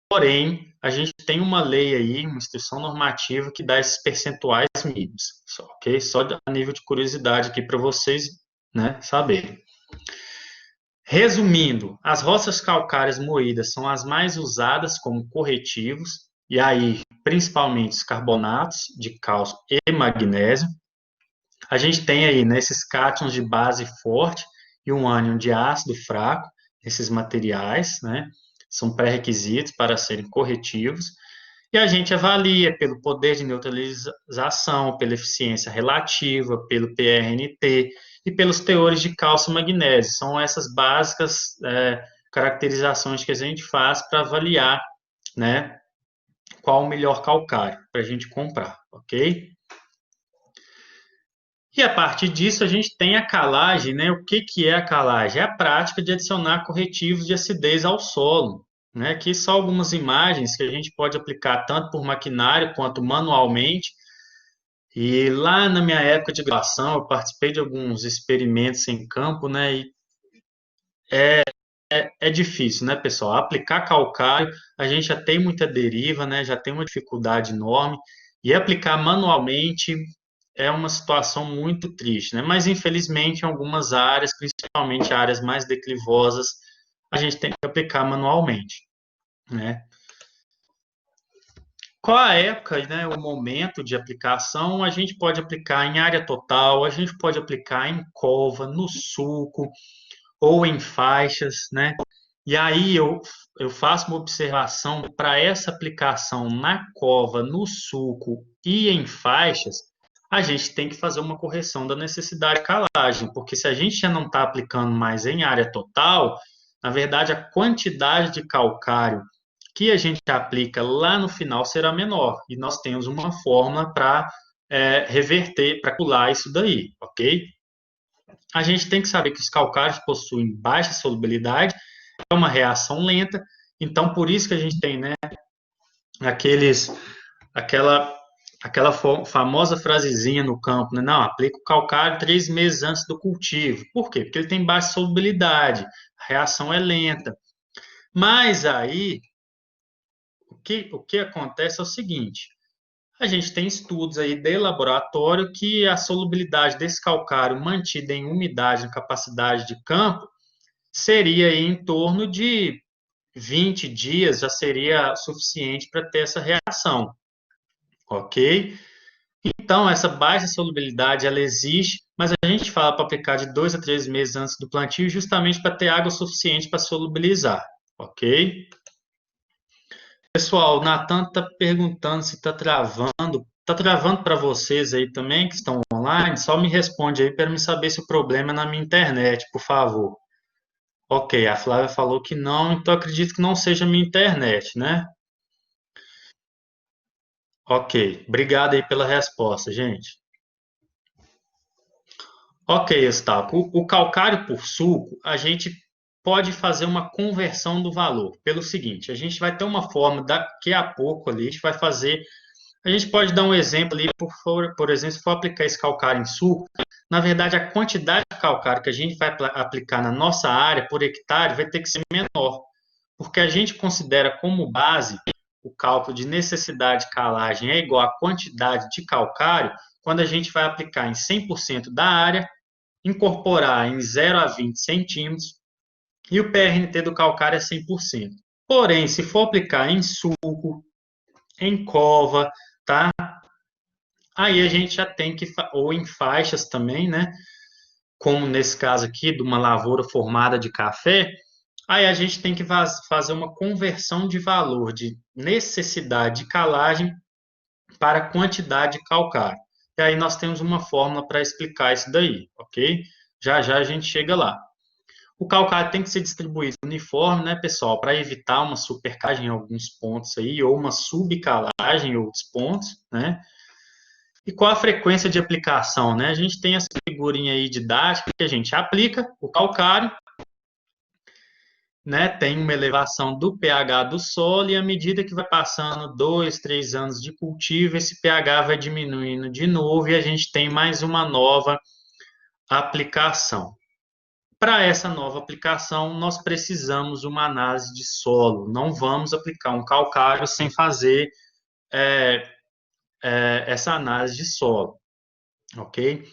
Porém, a gente tem uma lei aí, uma instrução normativa que dá esses percentuais mínimos, ok? Só a nível de curiosidade aqui para vocês, né, saberem. Resumindo, as rochas calcárias moídas são as mais usadas como corretivos, e aí, principalmente os carbonatos de cálcio e magnésio. A gente tem aí, né, esses cátions de base forte e um ânion de ácido fraco, esses materiais, né, são pré-requisitos para serem corretivos, e a gente avalia pelo poder de neutralização, pela eficiência relativa, pelo PRNT e pelos teores de cálcio e magnésio. São essas básicas caracterizações que a gente faz para avaliar, né, qual o melhor calcário para a gente comprar, ok? E a partir disso a gente tem a calagem, né? O que que é a calagem? É a prática de adicionar corretivos de acidez ao solo, né? Aqui só algumas imagens que a gente pode aplicar tanto por maquinário quanto manualmente. E lá na minha época de graduação, eu participei de alguns experimentos em campo, né? E é difícil, né, pessoal? Aplicar calcário, a gente já tem muita deriva, né? Já tem uma dificuldade enorme. E aplicar manualmente é uma situação muito triste, né? Mas infelizmente em algumas áreas, principalmente áreas mais declivosas, a gente tem que aplicar manualmente, né? Qual a época, né, o momento de aplicação? A gente pode aplicar em área total, a gente pode aplicar em cova, no sulco ou em faixas, né? E aí eu faço uma observação para essa aplicação na cova, no sulco e em faixas, a gente tem que fazer uma correção da necessidade de calagem, porque se a gente já não está aplicando mais em área total, na verdade a quantidade de calcário que a gente aplica lá no final será menor, e nós temos uma fórmula para reverter, para pular isso daí, ok? A gente tem que saber que os calcários possuem baixa solubilidade, é uma reação lenta, então por isso que a gente tem, né, aqueles, aquela, aquela famosa frasezinha no campo, né? Não, aplica o calcário 3 meses antes do cultivo. Por quê? Porque ele tem baixa solubilidade, a reação é lenta. Mas aí, o que acontece é o seguinte, a gente tem estudos aí de laboratório que a solubilidade desse calcário mantida em umidade, em capacidade de campo, seria aí em torno de 20 dias já seria suficiente para ter essa reação, ok? Então, essa baixa solubilidade, ela existe, mas a gente fala para aplicar de 2 a 3 meses antes do plantio, justamente para ter água suficiente para solubilizar, ok? Pessoal, o Natan está perguntando se está travando. Está travando para vocês aí também que estão online? Só me responde aí para me saber se o problema é na minha internet, por favor. Ok, a Flávia falou que não, então acredito que não seja minha internet, né? Ok, obrigado aí pela resposta, gente. Ok, Eustáquio, o calcário por sulco, a gente pode fazer uma conversão do valor pelo seguinte, a gente vai ter uma forma daqui a pouco ali, a gente vai fazer, a gente pode dar um exemplo ali, por exemplo, se for aplicar esse calcário em sulco, na verdade a quantidade de calcário que a gente vai aplicar na nossa área por hectare vai ter que ser menor, porque a gente considera como base o cálculo de necessidade de calagem é igual à quantidade de calcário quando a gente vai aplicar em 100% da área, incorporar em 0 a 20 centímetros e o PRNT do calcário é 100%. Porém, se for aplicar em sulco, em cova, tá? Aí a gente já tem que, ou em faixas também, né? Como nesse caso aqui, de uma lavoura formada de café, aí a gente tem que fazer uma conversão de valor de necessidade de calagem para quantidade de calcário. E aí nós temos uma fórmula para explicar isso daí, ok? Já já a gente chega lá. O calcário tem que ser distribuído uniforme, né, pessoal, para evitar uma supercalagem em alguns pontos aí, ou uma subcalagem em outros pontos, né? E qual a frequência de aplicação, né? A gente tem essa figurinha aí didática que a gente aplica o calcário, né? Tem uma elevação do pH do solo e à medida que vai passando 2, 3 anos de cultivo, esse pH vai diminuindo de novo e a gente tem mais uma nova aplicação. Para essa nova aplicação, nós precisamos uma análise de solo. Não vamos aplicar um calcário sem fazer essa análise de solo, ok?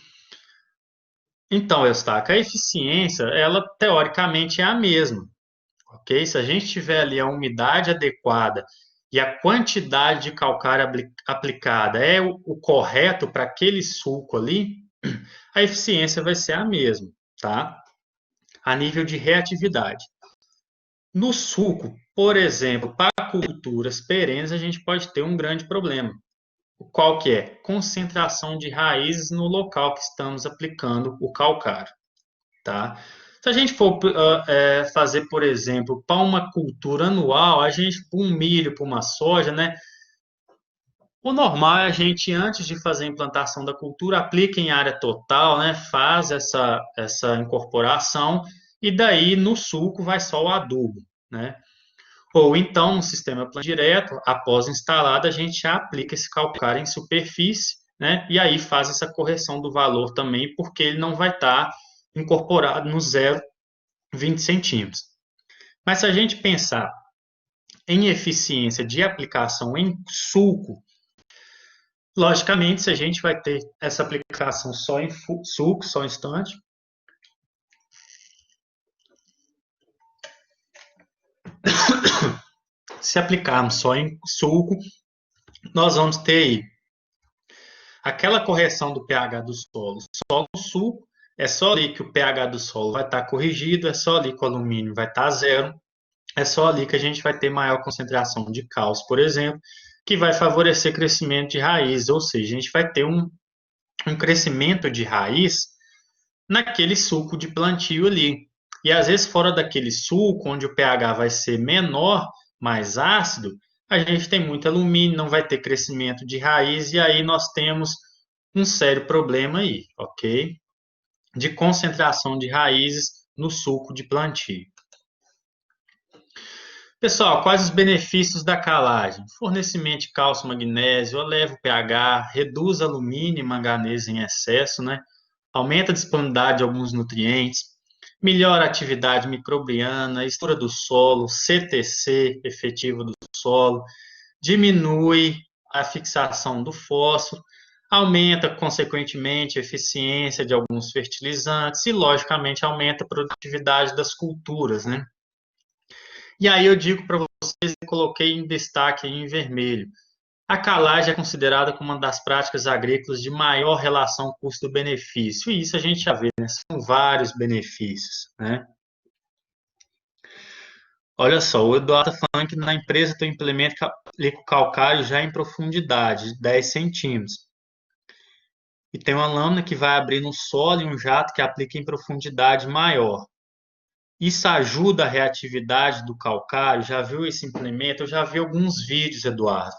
Então, Eustáquio, a eficiência, ela teoricamente é a mesma, ok? Se a gente tiver ali a umidade adequada e a quantidade de calcário aplicada é o correto para aquele sulco ali, a eficiência vai ser a mesma, tá? A nível de reatividade. No sulco, por exemplo, para culturas perenes, a gente pode ter um grande problema. Qual que é? Concentração de raízes no local que estamos aplicando o calcário, tá? Se a gente for fazer, por exemplo, para uma cultura anual, a gente, para um milho, para uma soja, né? O normal é a gente, antes de fazer a implantação da cultura, aplica em área total, né? Faz essa incorporação e daí no sulco vai só o adubo, né? Ou então, no sistema plano direto, após instalado, a gente já aplica esse calcário em superfície, né? E aí faz essa correção do valor também, porque ele não vai estar incorporado no 0,20 centímetros. Mas se a gente pensar em eficiência de aplicação em sulco, logicamente, se a gente vai ter essa aplicação só em sulco, só um instante, se aplicarmos só em sulco, nós vamos ter aí aquela correção do pH do solo. Solo sulco, é só ali que o pH do solo vai estar corrigido, é só ali que o alumínio vai estar zero, é só ali que a gente vai ter maior concentração de cálcio, por exemplo, que vai favorecer crescimento de raiz, ou seja, a gente vai ter um crescimento de raiz naquele suco de plantio ali. E às vezes fora daquele suco, onde o pH vai ser menor, mais ácido, a gente tem muito alumínio, não vai ter crescimento de raiz, e aí nós temos um sério problema aí, ok? De concentração de raízes no suco de plantio. Pessoal, quais os benefícios da calagem? Fornecimento de cálcio, magnésio, eleva o pH, reduz alumínio e manganês em excesso, né? Aumenta a disponibilidade de alguns nutrientes, melhora a atividade microbiana, estrutura do solo, CTC efetivo do solo, diminui a fixação do fósforo, aumenta, consequentemente, a eficiência de alguns fertilizantes e, logicamente, aumenta a produtividade das culturas, né? E aí eu digo para vocês, coloquei em destaque em vermelho, a calagem é considerada como uma das práticas agrícolas de maior relação custo-benefício. E isso a gente já vê, né? São vários benefícios, né? Olha só, o Eduardo está falando que na empresa tem um implemento que aplica o calcário já em profundidade, de 10 centímetros. E tem uma lâmina que vai abrir no solo e um jato que aplica em profundidade maior. Isso ajuda a reatividade do calcário? Já viu esse implemento? Eu já vi alguns vídeos, Eduardo.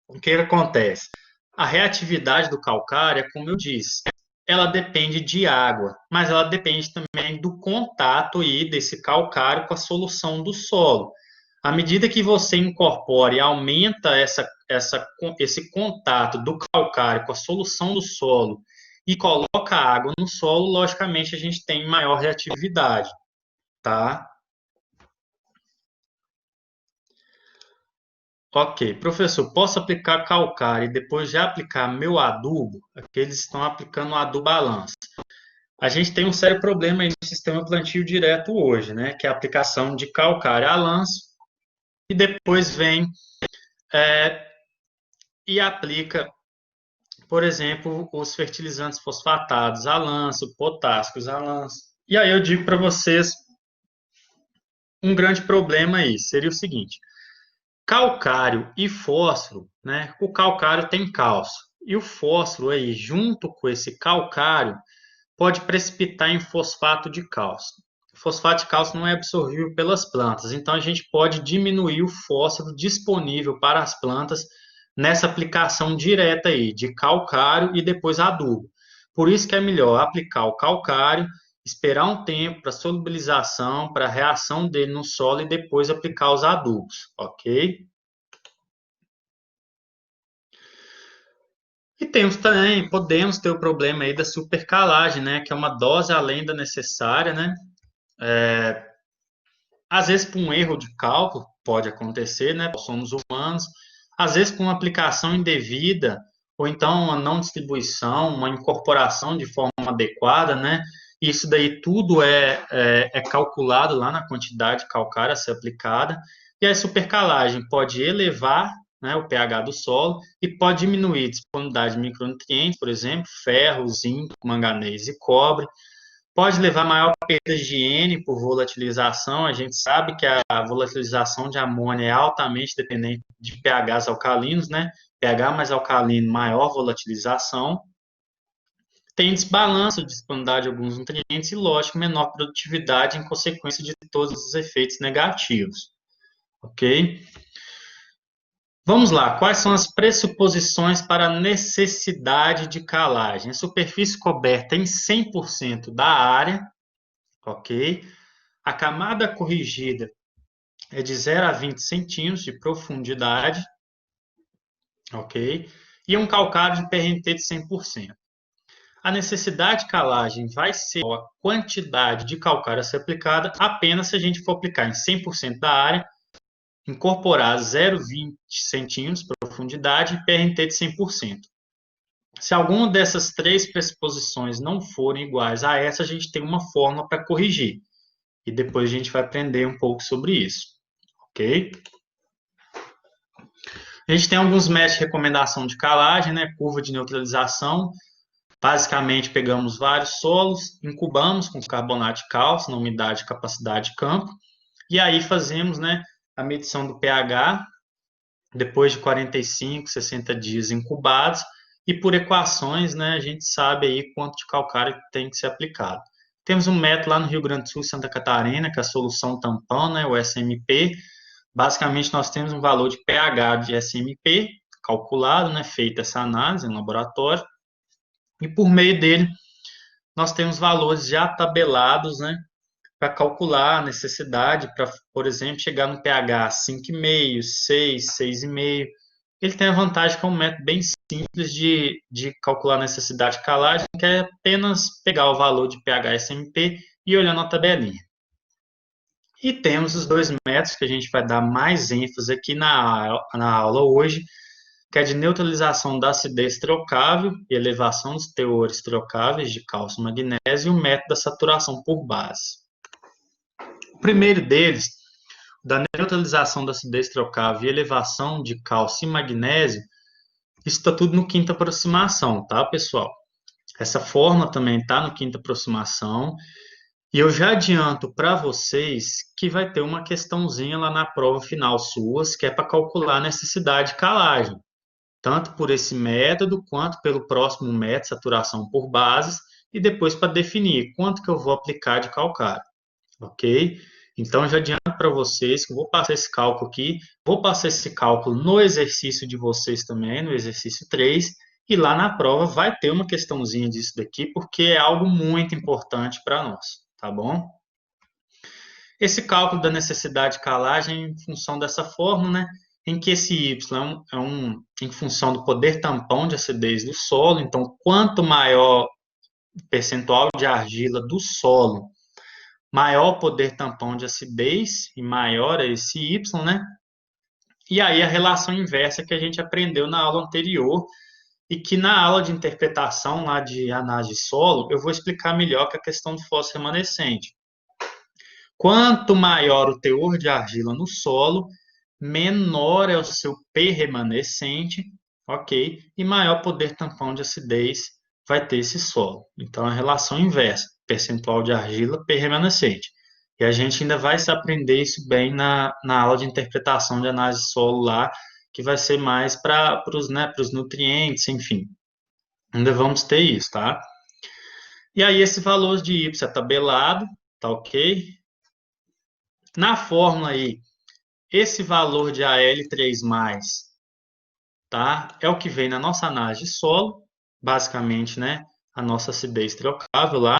O que acontece? A reatividade do calcário, é como eu disse, ela depende de água, mas ela depende também do contato aí desse calcário com a solução do solo. À medida que você incorpora e aumenta esse contato do calcário com a solução do solo e coloca água no solo, logicamente a gente tem maior reatividade, tá? Ok, professor, posso aplicar calcário e depois já aplicar meu adubo? Aqui eles estão aplicando o adubo balanço. A gente tem um sério problema aí no sistema plantio direto hoje, né? Que é a aplicação de calcário a lanço e depois vem é, e aplica, por exemplo, os fertilizantes fosfatados a lanço, potássicos a lanço. E aí eu digo para vocês, um grande problema aí seria o seguinte: calcário e fósforo, né? O calcário tem cálcio e o fósforo aí, junto com esse calcário, pode precipitar em fosfato de cálcio. O fosfato de cálcio não é absorvível pelas plantas, então a gente pode diminuir o fósforo disponível para as plantas nessa aplicação direta aí de calcário e depois adubo. Por isso que é melhor aplicar o calcário, esperar um tempo para solubilização, para a reação dele no solo e depois aplicar os adubos, ok? E temos também, podemos ter o problema aí da supercalagem, né? Que é uma dose além da necessária, né? Às vezes, por um erro de cálculo, pode acontecer, né? Somos humanos. Às vezes, por uma aplicação indevida, ou então uma não distribuição, uma incorporação de forma adequada, né? Isso daí tudo é calculado lá na quantidade calcária a ser aplicada. E a supercalagem pode elevar, né, o pH do solo e pode diminuir a disponibilidade de micronutrientes, por exemplo, ferro, zinco, manganês e cobre. Pode levar a maior perda de N por volatilização. A gente sabe que a volatilização de amônia é altamente dependente de pHs alcalinos, né? pH mais alcalino, maior volatilização. Tem desbalanço de disponibilidade de alguns nutrientes e, lógico, menor produtividade em consequência de todos os efeitos negativos. Ok? Vamos lá, quais são as pressuposições para a necessidade de calagem? A superfície coberta em 100% da área, ok? A camada corrigida é de 0 a 20 centímetros de profundidade, ok? E um calcário de PRT de 100%. A necessidade de calagem vai ser a quantidade de calcário a ser aplicada apenas se a gente for aplicar em 100% da área, incorporar 0,20 centímetros de profundidade e PRT de 100%. Se alguma dessas três pressuposições não forem iguais a essa, a gente tem uma fórmula para corrigir. E depois a gente vai aprender um pouco sobre isso, ok? A gente tem alguns métodos de recomendação de calagem, né? Curva de neutralização. Basicamente, pegamos vários solos, incubamos com carbonato de cálcio na umidade e capacidade de campo, e aí fazemos, né, a medição do pH depois de 45, 60 dias incubados, e por equações, né, a gente sabe aí quanto de calcário tem que ser aplicado. Temos um método lá no Rio Grande do Sul, Santa Catarina, que é a solução tampão, né, o SMP. Basicamente, nós temos um valor de pH de SMP calculado, né, feita essa análise em laboratório, e por meio dele nós temos valores já tabelados, né, para calcular a necessidade para, por exemplo, chegar no pH 5,5, 6, 6,5. Ele tem a vantagem que é um método bem simples de calcular a necessidade de calagem, que é apenas pegar o valor de pH SMP e olhar na tabelinha. E temos os dois métodos que a gente vai dar mais ênfase aqui na aula hoje, que é de neutralização da acidez trocável e elevação dos teores trocáveis de cálcio e magnésio, e o método da saturação por base. O primeiro deles, da neutralização da acidez trocável e elevação de cálcio e magnésio, isso está tudo no quinta aproximação, tá, pessoal? Essa fórmula também está no quinta aproximação. E eu já adianto para vocês que vai ter uma questãozinha lá na prova final suas, que é para calcular a necessidade de calagem, tanto por esse método quanto pelo próximo método, saturação por bases, e depois para definir quanto que eu vou aplicar de calcário, ok? Então, já adianto para vocês que eu vou passar esse cálculo aqui, vou passar esse cálculo no exercício de vocês também, no exercício 3, e lá na prova vai ter uma questãozinha disso daqui, porque é algo muito importante para nós, tá bom? Esse cálculo da necessidade de calagem em função dessa fórmula, né, em que esse Y em função do poder tampão de acidez do solo, então quanto maior o percentual de argila do solo, maior o poder tampão de acidez e maior é esse Y, né? E aí a relação inversa que a gente aprendeu na aula anterior e que na aula de interpretação lá de análise de solo eu vou explicar melhor que a questão do fósforo remanescente. Quanto maior o teor de argila no solo, menor é o seu P remanescente, ok? E maior poder tampão de acidez vai ter esse solo. Então, a relação inversa, percentual de argila, P remanescente. E a gente ainda vai se aprender isso bem na aula de interpretação de análise de solo lá, que vai ser mais para os nutrientes, enfim. Ainda vamos ter isso, tá? E aí, esse valor de Y é tabelado, tá ok? Na fórmula aí, esse valor de Al3+, tá? É o que vem na nossa análise de solo, basicamente, né? A nossa acidez trocável lá.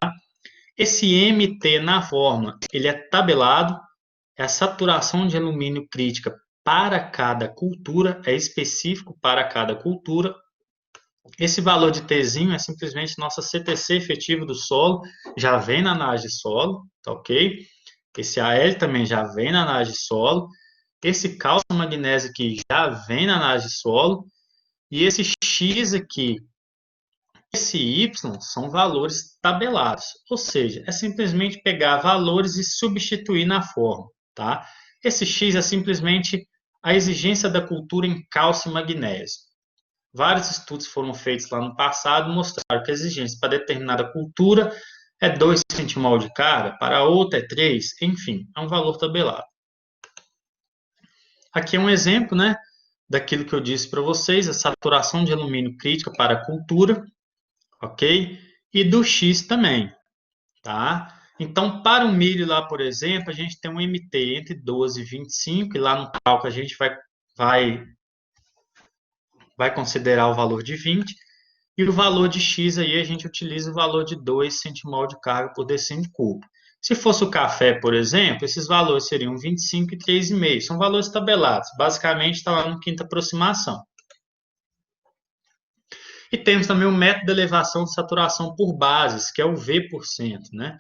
Esse MT na fórmula, ele é tabelado, é a saturação de alumínio crítica para cada cultura, é específico para cada cultura. Esse valor de Tzinho é simplesmente nossa CTC efetiva do solo, já vem na análise de solo, tá ok? Esse Al também já vem na análise de solo. Esse cálcio e magnésio aqui já vem na análise de solo. E esse X aqui, esse Y, são valores tabelados. Ou seja, é simplesmente pegar valores e substituir na fórmula, tá? Esse X é simplesmente a exigência da cultura em cálcio e magnésio. Vários estudos foram feitos lá no passado mostraram que a exigência para determinada cultura é 2 centimol de carga, para outra é 3, enfim, é um valor tabelado. Aqui é um exemplo, né, daquilo que eu disse para vocês, a saturação de alumínio crítica para a cultura, ok? E do X também, tá? Então, para o milho lá, por exemplo, a gente tem um MT entre 12 e 25, e lá no cálculo a gente vai vai considerar o valor de 20, e o valor de X aí a gente utiliza o valor de 2 centimol de carga por decímetro cúbico. Se fosse o café, por exemplo, esses valores seriam 25 e 3,5. São valores tabelados. Basicamente, está lá no quinta aproximação. E temos também o método de elevação de saturação por bases, que é o V%, né?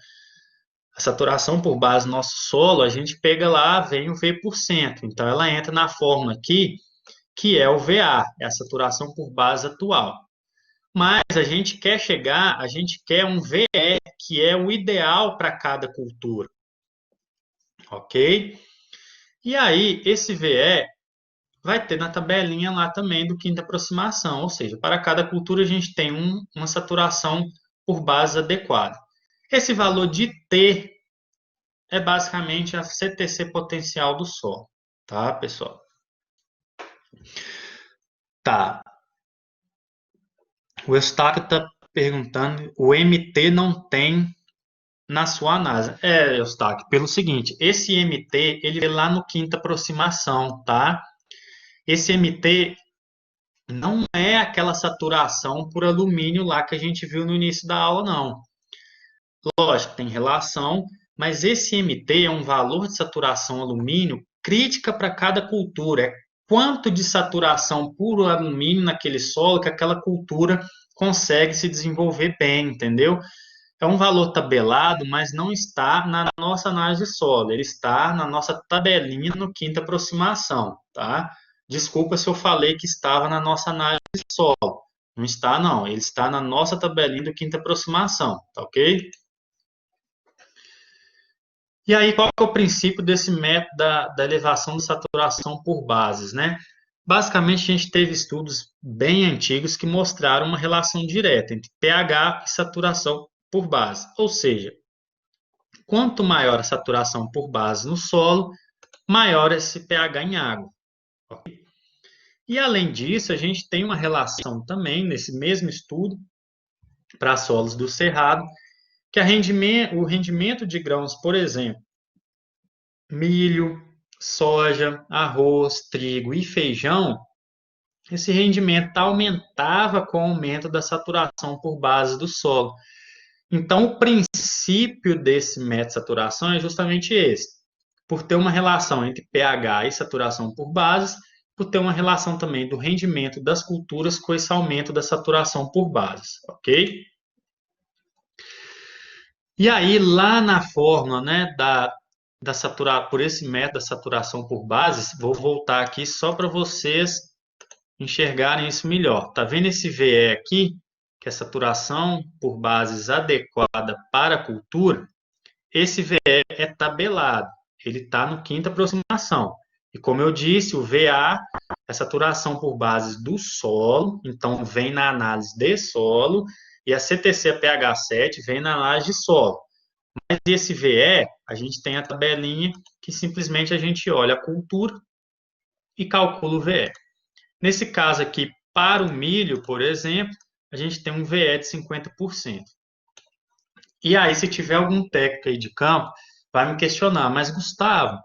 A saturação por base no nosso solo, a gente pega lá, vem o V%. Então, ela entra na fórmula aqui, que é o VA, é a saturação por base atual. Mas a gente quer chegar, a gente quer um VE, que é o ideal para cada cultura, ok? E aí, esse VE vai ter na tabelinha lá também do quinta aproximação, ou seja, para cada cultura a gente tem uma saturação por base adequada. Esse valor de T é basicamente a CTC potencial do solo, tá, pessoal? Tá. O Eustáquio está perguntando, o MT não tem na sua análise. Eustáquio, pelo seguinte, esse MT, ele é lá no quinta aproximação, tá? Esse MT não é aquela saturação por alumínio lá que a gente viu no início da aula, não. Lógico, tem relação, mas esse MT é um valor de saturação alumínio crítica para cada cultura. É quanto de saturação por alumínio naquele solo que aquela cultura consegue se desenvolver bem, entendeu? É um valor tabelado, mas não está na nossa análise de solo. Ele está na nossa tabelinha no quinta aproximação, tá? Desculpa se eu falei que estava na nossa análise de solo. Não está, não. Ele está na nossa tabelinha do quinta aproximação, tá ok? E aí, qual que é o princípio desse método da elevação de saturação por bases, né? Basicamente, a gente teve estudos bem antigos que mostraram uma relação direta entre pH e saturação por base. Ou seja, quanto maior a saturação por base no solo, maior esse pH em água. E além disso, a gente tem uma relação também nesse mesmo estudo para solos do cerrado, que o rendimento de grãos, por exemplo, milho, soja, arroz, trigo e feijão, esse rendimento aumentava com o aumento da saturação por base do solo. Então, o princípio desse método de saturação é justamente esse. Por ter uma relação entre pH e saturação por bases, por ter uma relação também do rendimento das culturas com esse aumento da saturação por bases, ok? E aí, lá na fórmula, né, por esse método da saturação por bases, vou voltar aqui só para vocês enxergarem isso melhor. Tá vendo esse VE aqui, que é saturação por bases adequada para a cultura? Esse VE é tabelado, ele está no quinta aproximação. E como eu disse, o VA é saturação por bases do solo, então vem na análise de solo, e a CTC a pH7 vem na análise de solo. Mas esse VE, a gente tem a tabelinha que simplesmente a gente olha a cultura e calcula o VE. Nesse caso aqui, para o milho, por exemplo, a gente tem um VE de 50%. E aí, se tiver algum técnico aí de campo, vai me questionar, mas Gustavo,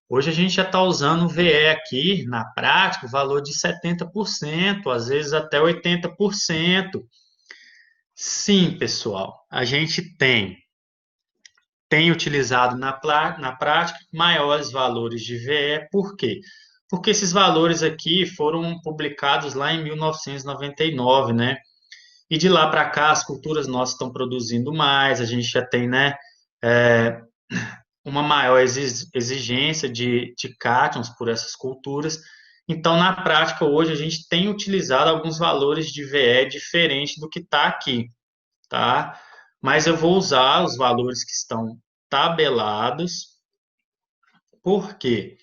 hoje a gente já está usando o VE aqui, na prática, o valor de 70%, às vezes até 80%. Sim, pessoal, a gente tem utilizado na prática maiores valores de VE, por quê? Porque esses valores aqui foram publicados lá em 1999, né? E de lá para cá as culturas nossas estão produzindo mais, a gente já tem, né, é, uma maior exigência de cátions por essas culturas. Então, na prática, hoje a gente tem utilizado alguns valores de VE diferentes do que está aqui, tá? Mas eu vou usar os valores que estão tabelados. Por quê?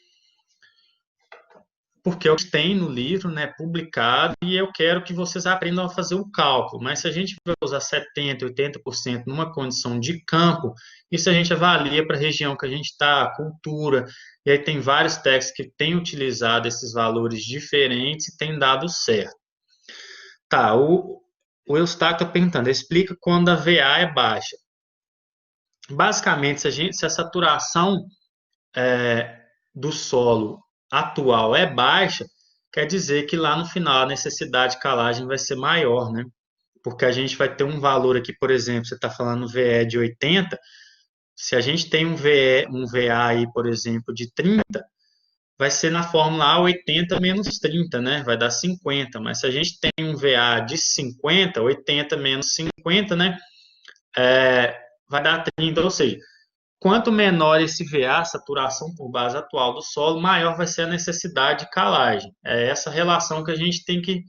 Porque é o que tem no livro, né, publicado, e eu quero que vocês aprendam a fazer o cálculo. Mas se a gente vai usar 70%, 80% numa condição de campo, isso a gente avalia para a região que a gente está, cultura, e aí tem vários textos que têm utilizado esses valores diferentes e tem dado certo. Tá, o Eustáquio está perguntando, explica quando a VA é baixa. Basicamente, se a saturação do solo atual é baixa, quer dizer que lá no final a necessidade de calagem vai ser maior, né? Porque a gente vai ter um valor aqui, por exemplo, você está falando VE de 80, se a gente tem um VA aí, por exemplo, de 30, vai ser na fórmula A 80 menos 30, né? Vai dar 50. Mas se a gente tem um VA de 50, 80 menos 50, né? Vai dar 30. Ou seja, quanto menor esse VA, saturação por base atual do solo, maior vai ser a necessidade de calagem. É essa relação que a gente tem que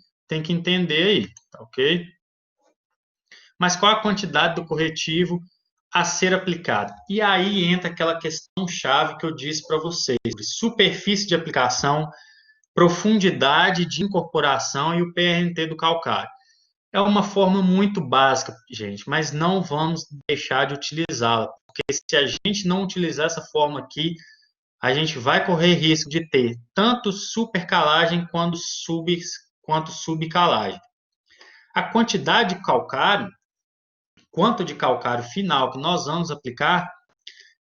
entender aí, tá ok? Mas qual a quantidade do corretivo a ser aplicado? E aí entra aquela questão-chave que eu disse para vocês: superfície de aplicação, profundidade de incorporação e o PRNT do calcário. É uma forma muito básica, gente, mas não vamos deixar de utilizá-la, porque se a gente não utilizar essa forma aqui, a gente vai correr risco de ter tanto supercalagem quanto subcalagem. A quantidade de calcário, quanto de calcário final que nós vamos aplicar,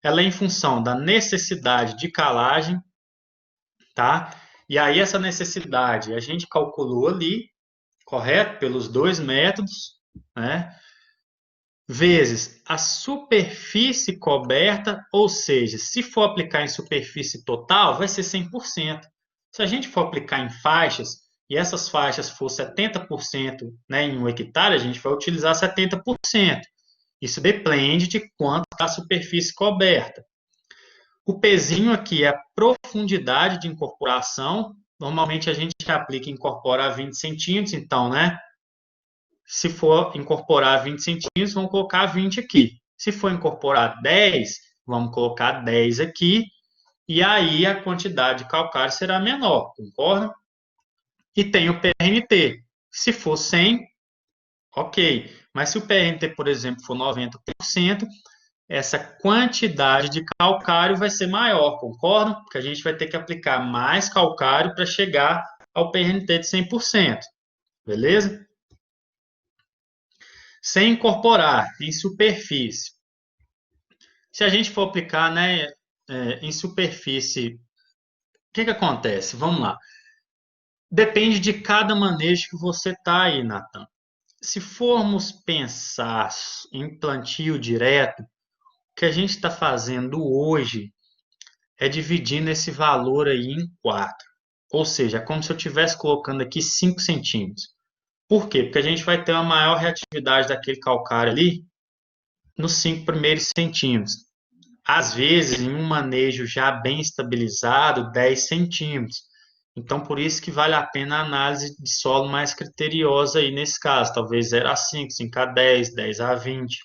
ela é em função da necessidade de calagem, tá? E aí essa necessidade a gente calculou ali, correto? Pelos dois métodos, né? Vezes a superfície coberta, ou seja, se for aplicar em superfície total, vai ser 100%. Se a gente for aplicar em faixas, e essas faixas for 70%, né, em 1 hectare, a gente vai utilizar 70%. Isso depende de quanto está a superfície coberta. O pezinho aqui é a profundidade de incorporação. Normalmente a gente aplica e incorpora a 20 centímetros, então, né? Se for incorporar 20 centímetros, vamos colocar 20 aqui. Se for incorporar 10, vamos colocar 10 aqui. E aí a quantidade de calcário será menor, concorda? E tem o PRNT. Se for 100, ok. Mas se o PRNT, por exemplo, for 90%, essa quantidade de calcário vai ser maior, concorda? Porque a gente vai ter que aplicar mais calcário para chegar ao PRNT de 100%. Beleza? Sem incorporar em superfície. Se a gente for aplicar, né, em superfície, o que acontece? Vamos lá. Depende de cada manejo que você está aí, Nathan. Se formos pensar em plantio direto, o que a gente está fazendo hoje é dividindo esse valor aí em 4. Ou seja, é como se eu estivesse colocando aqui 5 centímetros. Por quê? Porque a gente vai ter uma maior reatividade daquele calcário ali nos 5 primeiros centímetros. Às vezes, em um manejo já bem estabilizado, 10 centímetros. Então, por isso que vale a pena a análise de solo mais criteriosa aí nesse caso, talvez 0 a 5, 5 a 10, 10 a 20.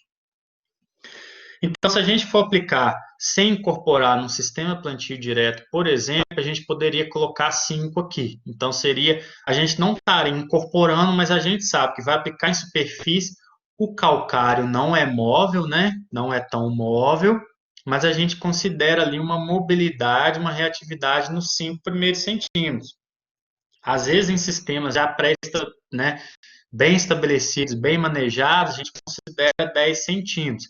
Então, se a gente for aplicar sem incorporar no sistema plantio direto, por exemplo, a gente poderia colocar 5 aqui. Então, seria, a gente não estaria incorporando, mas a gente sabe que vai aplicar em superfície, o calcário não é móvel, né? Não é tão móvel, mas a gente considera ali uma mobilidade, uma reatividade nos 5 primeiros centímetros. Às vezes, em sistemas já né, bem estabelecidos, bem manejados, a gente considera 10 centímetros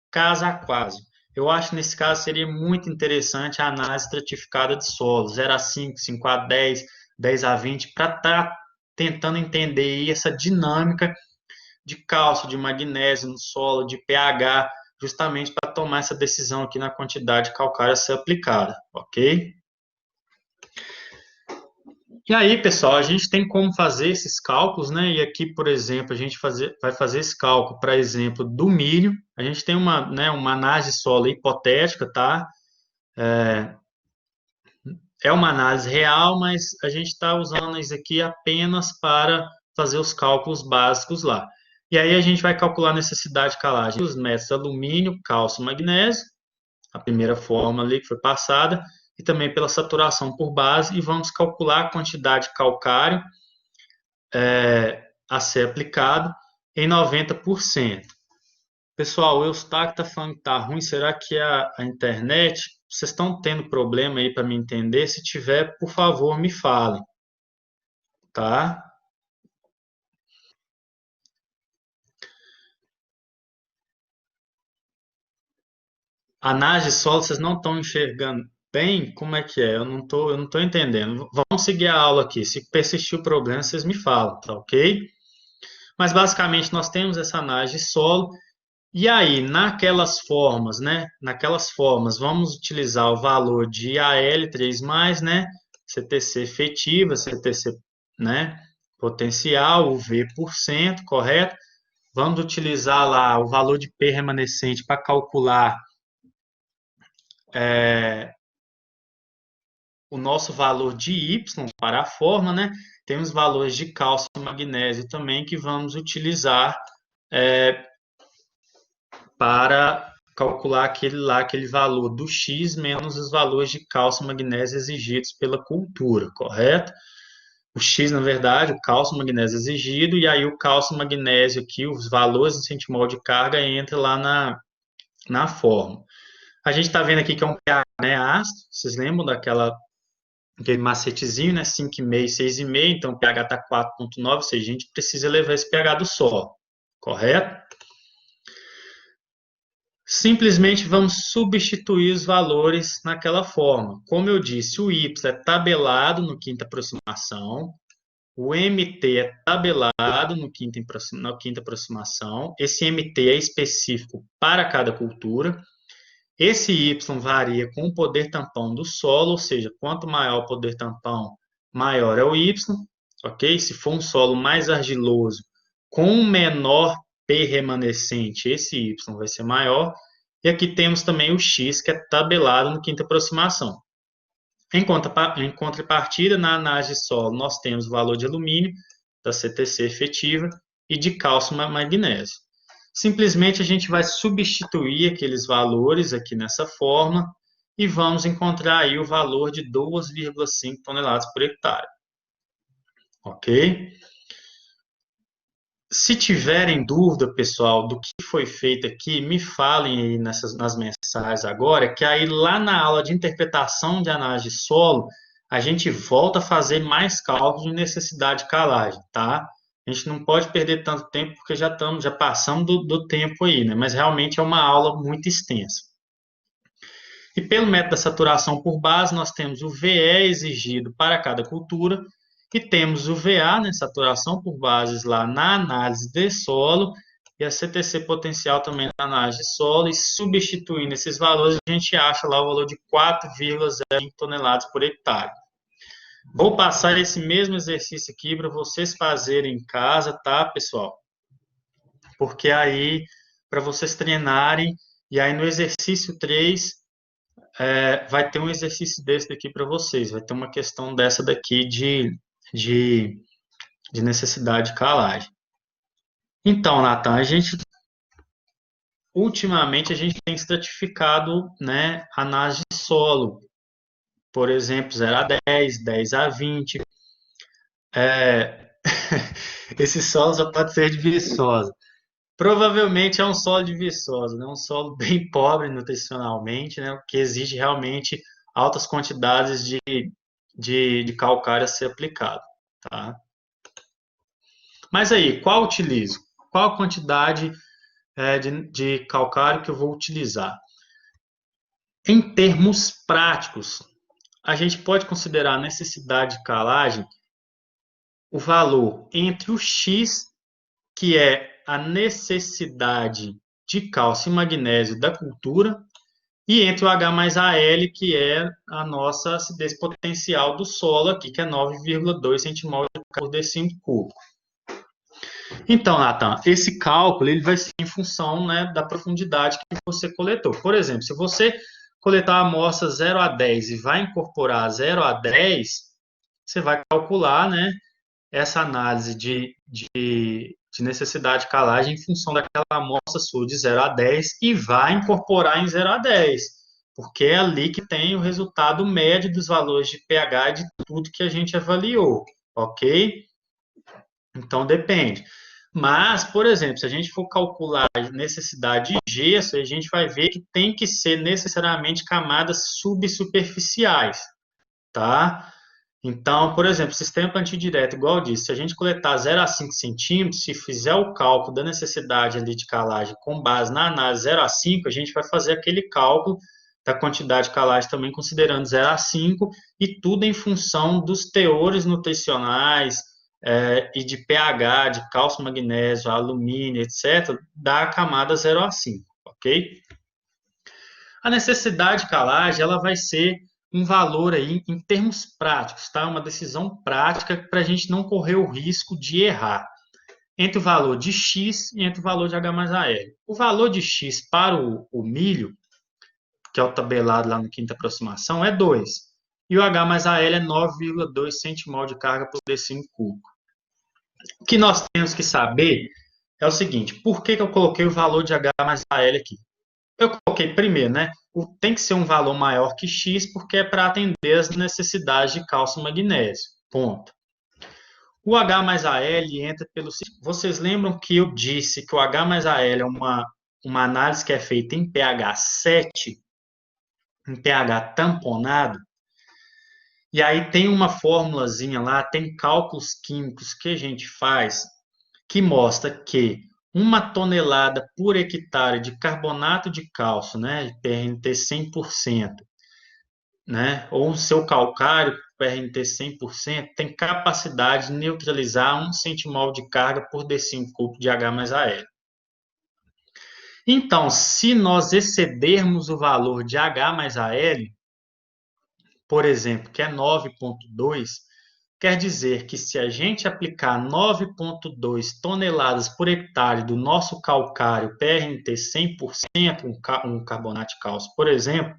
caso a caso. Eu acho que nesse caso seria muito interessante a análise estratificada de solo, 0 a 5, 5 a 10, 10 a 20, para estar tentando entender aí essa dinâmica de cálcio, de magnésio no solo, de pH, justamente para tomar essa decisão aqui na quantidade de calcário a ser aplicada, ok? E aí, pessoal, a gente tem como fazer esses cálculos, né? E aqui, por exemplo, a gente vai fazer esse cálculo, para exemplo, do milho. A gente tem uma, né, uma análise de solo hipotética, tá? É uma análise real, mas a gente está usando isso aqui apenas para fazer os cálculos básicos lá. E aí a gente vai calcular a necessidade de calagem dos métodos alumínio, cálcio, magnésio, a primeira fórmula ali que foi passada, e também pela saturação por base, e vamos calcular a quantidade de calcário a ser aplicado em 90%. Pessoal, o Eustáquio está falando que está ruim. Será que a internet? Vocês estão tendo problema aí para me entender? Se tiver, por favor, me falem, tá? Análise de solo, vocês não estão enxergando. bem como é que é? Eu não tô entendendo. Vamos seguir a aula aqui. Se persistir o problema, vocês me falam, tá ok? Mas basicamente nós temos essa análise de solo. E aí, naquelas formas, né? Naquelas formas, vamos utilizar o valor de AL3+, né? CTC efetiva, CTC, né? Potencial, o V%, correto? Vamos utilizar lá o valor de P remanescente para calcular o nosso valor de Y para a forma, né? Temos valores de cálcio e magnésio também que vamos utilizar para calcular aquele valor do X menos os valores de cálcio e magnésio exigidos pela cultura, correto? O X, na verdade, o cálcio e magnésio exigido, e aí o cálcio e magnésio aqui, os valores do centimol de carga, entra lá na fórmula. A gente está vendo aqui que é um pH, né, ácido, vocês lembram aquele macetezinho, né, 5,5, 6,5, então o pH está 4,9, ou seja, a gente precisa levar esse pH do solo, correto? Simplesmente vamos substituir os valores naquela forma. Como eu disse, o Y é tabelado no quinta aproximação, o MT é tabelado na quinta aproximação, esse MT é específico para cada cultura, esse Y varia com o poder tampão do solo, ou seja, quanto maior o poder tampão, maior é o Y, ok? Se for um solo mais argiloso, com menor P remanescente, esse Y vai ser maior. E aqui temos também o X, que é tabelado no quinta aproximação. Em contrapartida, na análise de solo, nós temos o valor de alumínio, da CTC efetiva, e de cálcio e magnésio. Simplesmente a gente vai substituir aqueles valores aqui nessa forma e vamos encontrar aí o valor de 2,5 toneladas por hectare. Ok? Se tiverem dúvida, pessoal, do que foi feito aqui, me falem aí nas mensagens agora, que aí lá na aula de interpretação de análise de solo, a gente volta a fazer mais cálculos de necessidade de calagem, tá? A gente não pode perder tanto tempo, porque já passamos do tempo aí, né? Mas realmente é uma aula muito extensa. E pelo método da saturação por base, nós temos o VE exigido para cada cultura, e temos o VA, né, saturação por bases, lá na análise de solo, e a CTC potencial também na análise de solo, e substituindo esses valores, a gente acha lá o valor de 4,0 toneladas por hectare. Vou passar esse mesmo exercício aqui para vocês fazerem em casa, tá, pessoal? Porque aí, para vocês treinarem, e aí no exercício 3, vai ter um exercício desse daqui para vocês, vai ter uma questão dessa daqui de necessidade de calagem. Então, Nathan, ultimamente a gente tem estratificado, né, análise de solo, por exemplo, 0 a 10, 10 a 20. Esse solo só pode ser de Viçosa. Provavelmente é um solo de Viçosa, né, um solo bem pobre nutricionalmente, né, que exige realmente altas quantidades de calcário a ser aplicado, tá? Mas aí, qual utilizo? Qual a quantidade de calcário que eu vou utilizar? Em termos práticos, a gente pode considerar a necessidade de calagem o valor entre o X, que é a necessidade de cálcio e magnésio da cultura, e entre o H mais AL, que é a nossa acidez potencial do solo aqui, que é 9,2 centimol por decímetro cúbico. Então, Nathan, esse cálculo ele vai ser em função, né, da profundidade que você coletou. Por exemplo, se você coletar a amostra 0 a 10 e vai incorporar 0 a 10, você vai calcular, né, essa análise de necessidade de calagem em função daquela amostra sua de 0 a 10 e vai incorporar em 0 a 10, porque é ali que tem o resultado médio dos valores de pH e de tudo que a gente avaliou, ok? Então, depende. Mas, por exemplo, se a gente for calcular a necessidade de gesso, a gente vai ver que tem que ser necessariamente camadas subsuperficiais, tá? Então, por exemplo, sistema plantio direto, igual eu disse, se a gente coletar 0 a 5 centímetros, se fizer o cálculo da necessidade ali de calagem com base na análise 0 a 5, a gente vai fazer aquele cálculo da quantidade de calagem também considerando 0 a 5, e tudo em função dos teores nutricionais e de pH, de cálcio, magnésio, alumínio, etc., da camada 0 a 5, ok? A necessidade de calagem, ela vai ser um valor aí em termos práticos, tá? Uma decisão prática para a gente não correr o risco de errar entre o valor de X e entre o valor de H mais AL. O valor de X para o milho, que é o tabelado lá no quinta aproximação, é 2. E o H mais AL é 9,2 centimol de carga por decímetro cúbico. O que nós temos que saber é o seguinte, por que eu coloquei o valor de H mais AL aqui? Eu coloquei primeiro, né? Tem que ser um valor maior que X, porque é para atender as necessidades de cálcio e magnésio. Ponto. O H mais AL entra pelo... Vocês lembram que eu disse que o H mais AL é uma análise que é feita em pH 7, em pH tamponado, e aí tem uma formulazinha lá, tem cálculos químicos que a gente faz que mostra que 1 tonelada por hectare de carbonato de cálcio, né, de PRNT 100%, né, ou o seu calcário, PRNT 100%, tem capacidade de neutralizar 1 centimol de carga por decímetro cúbico de H mais AL. Então, se nós excedermos o valor de H mais AL, por exemplo, que é 9,2, quer dizer que se a gente aplicar 9,2 toneladas por hectare do nosso calcário PRNT 100%, um carbonato de cálcio, por exemplo,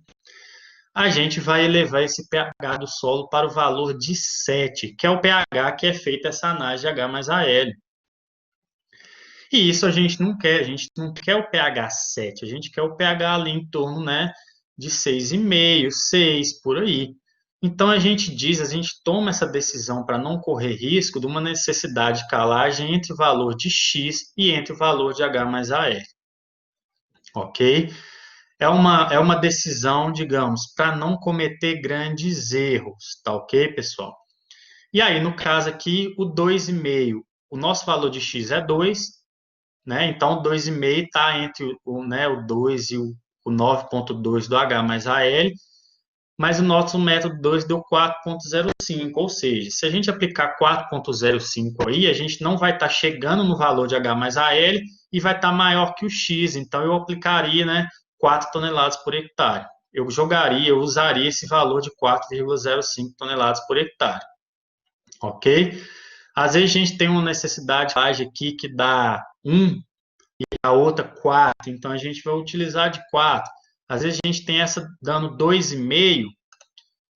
a gente vai elevar esse pH do solo para o valor de 7, que é o pH que é feita essa análise de H mais AL. E isso a gente não quer o pH 7, a gente quer o pH ali em torno, né, de 6,5, 6, por aí. Então a gente toma essa decisão para não correr risco de uma necessidade de calagem entre o valor de X e entre o valor de H mais AR. Ok? É uma decisão, digamos, para não cometer grandes erros, tá ok, pessoal? E aí, no caso aqui, o 2,5, o nosso valor de X é 2, né? Então, o 2,5 está entre o 2 e o 9,2 do H mais AL, mas o nosso método 2 deu 4,05, ou seja, se a gente aplicar 4,05 aí, a gente não vai estar chegando no valor de H mais AL e vai estar maior que o X, então eu aplicaria, né, 4 toneladas por hectare. Eu usaria esse valor de 4,05 toneladas por hectare, ok? Às vezes a gente tem uma necessidade aqui que dá 1 e a outra 4, então a gente vai utilizar de 4. Às vezes a gente tem essa dando 2,5,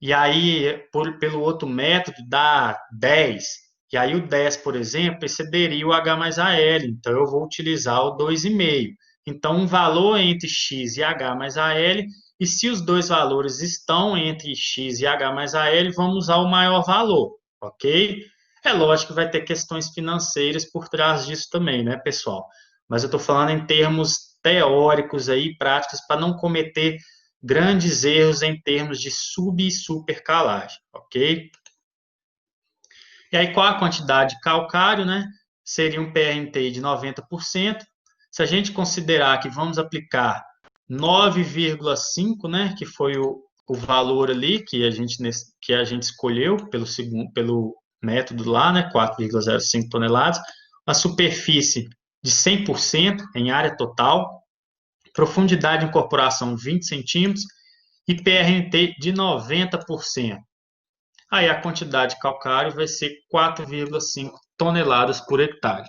e aí pelo outro método dá 10. E aí o 10, por exemplo, excederia o H mais AL, então eu vou utilizar o 2,5. Então, um valor entre X e H mais AL, e se os dois valores estão entre X e H mais AL, vamos usar o maior valor, ok? É lógico que vai ter questões financeiras por trás disso também, né, pessoal? Mas eu estou falando em termos teóricos aí, práticos, para não cometer grandes erros em termos de sub e supercalagem, ok? E aí, qual a quantidade de calcário, né? Seria um PRNT de 90%. Se a gente considerar que vamos aplicar 9,5, né? Que foi o valor ali que a gente escolheu pelo método lá, né? 4,05 toneladas. A superfície de 100% em área total. Profundidade de incorporação 20 centímetros e PRNT de 90%. Aí a quantidade de calcário vai ser 4,5 toneladas por hectare.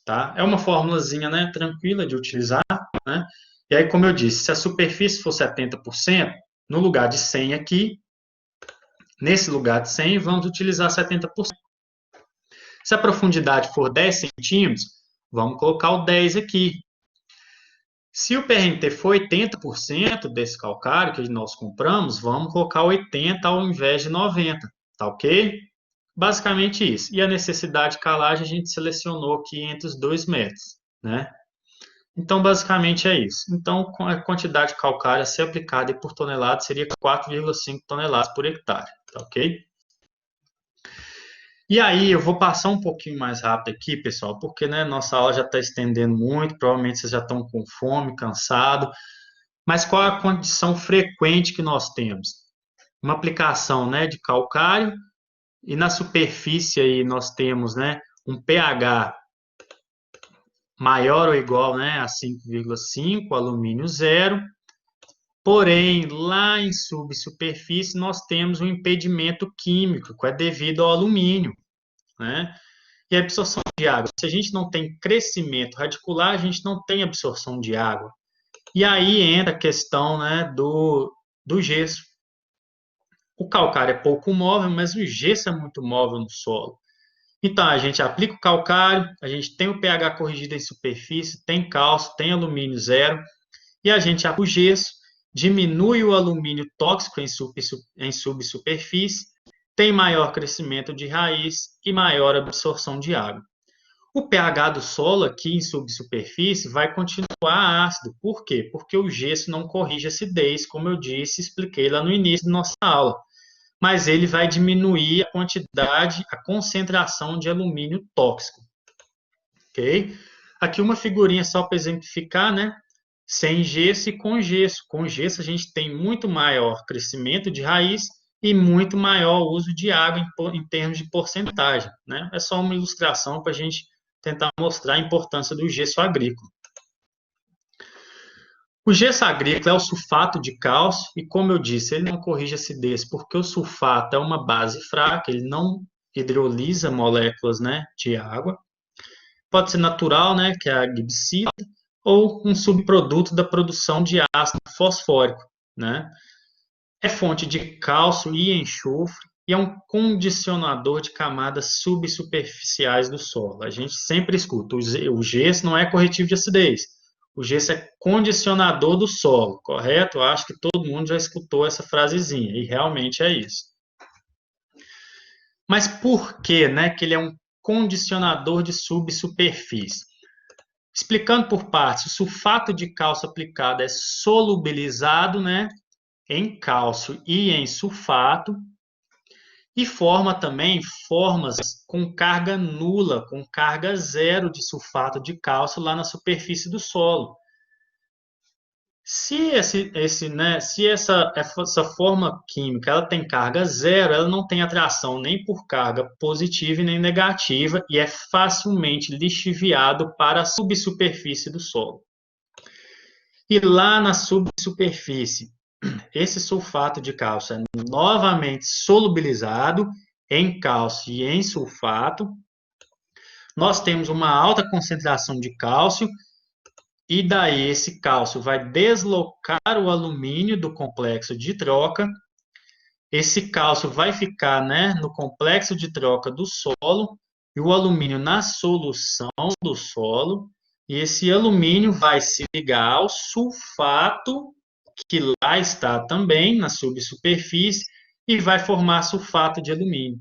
Tá? É uma formulazinha, né, tranquila de utilizar. Né? E aí, como eu disse, se a superfície for 70%, no lugar de 100 aqui, nesse lugar de 100, vamos utilizar 70%. Se a profundidade for 10 centímetros, vamos colocar o 10 aqui. Se o PRNT for 80% desse calcário que nós compramos, vamos colocar 80 ao invés de 90, tá ok? Basicamente isso. E a necessidade de calagem a gente selecionou aqui entre os dois métodos, né? Então, basicamente é isso. Então, a quantidade de calcário a ser aplicada por tonelada seria 4,5 toneladas por hectare, tá ok? E aí, eu vou passar um pouquinho mais rápido aqui, pessoal, porque, né, nossa aula já está estendendo muito, provavelmente vocês já estão com fome, cansado, Mas qual a condição frequente que nós temos? Uma aplicação, né, de calcário, e na superfície aí nós temos, né, um pH maior ou igual, né, a 5,5, alumínio 0. Porém, lá em subsuperfície nós temos um impedimento químico, que é devido ao alumínio, né? E a absorção de água. Se a gente não tem crescimento radicular, a gente não tem absorção de água. E aí entra a questão, né, do gesso. O calcário é pouco móvel, mas o gesso é muito móvel no solo. Então, a gente aplica o calcário, a gente tem o pH corrigido em superfície, tem cálcio, tem alumínio 0, e a gente aplica o gesso, diminui o alumínio tóxico em subsuperfície, tem maior crescimento de raiz e maior absorção de água. O pH do solo aqui em subsuperfície vai continuar ácido. Por quê? Porque o gesso não corrige a acidez, como eu disse, expliquei lá no início da nossa aula. Mas ele vai diminuir a quantidade, a concentração de alumínio tóxico. Ok? Aqui uma figurinha só para exemplificar, né? Sem gesso e com gesso. Com gesso a gente tem muito maior crescimento de raiz e muito maior uso de água em termos de porcentagem, né? É só uma ilustração para a gente tentar mostrar a importância do gesso agrícola. O gesso agrícola é o sulfato de cálcio e, como eu disse, ele não corrige acidez porque o sulfato é uma base fraca, ele não hidrolisa moléculas, né, de água. Pode ser natural, né, que é a gibsita, ou um subproduto da produção de ácido fosfórico, né? É fonte de cálcio e enxofre e é um condicionador de camadas subsuperficiais do solo. A gente sempre escuta, o gesso não é corretivo de acidez, o gesso é condicionador do solo, correto? Eu acho que todo mundo já escutou essa frasezinha, e realmente é isso. Mas por que, né, que ele é um condicionador de subsuperfície? Explicando por partes, o sulfato de cálcio aplicado é solubilizado, né, em cálcio e em sulfato, e forma também formas com carga nula, com carga zero de sulfato de cálcio lá na superfície do solo. Se essa forma química ela tem carga zero, ela não tem atração nem por carga positiva e nem negativa e é facilmente lixiviado para a subsuperfície do solo. E lá na subsuperfície, esse sulfato de cálcio é novamente solubilizado em cálcio e em sulfato. Nós temos uma alta concentração de cálcio e daí esse cálcio vai deslocar o alumínio do complexo de troca. Esse cálcio vai ficar, né, no complexo de troca do solo e o alumínio na solução do solo. E esse alumínio vai se ligar ao sulfato, que lá está também na subsuperfície, e vai formar sulfato de alumínio.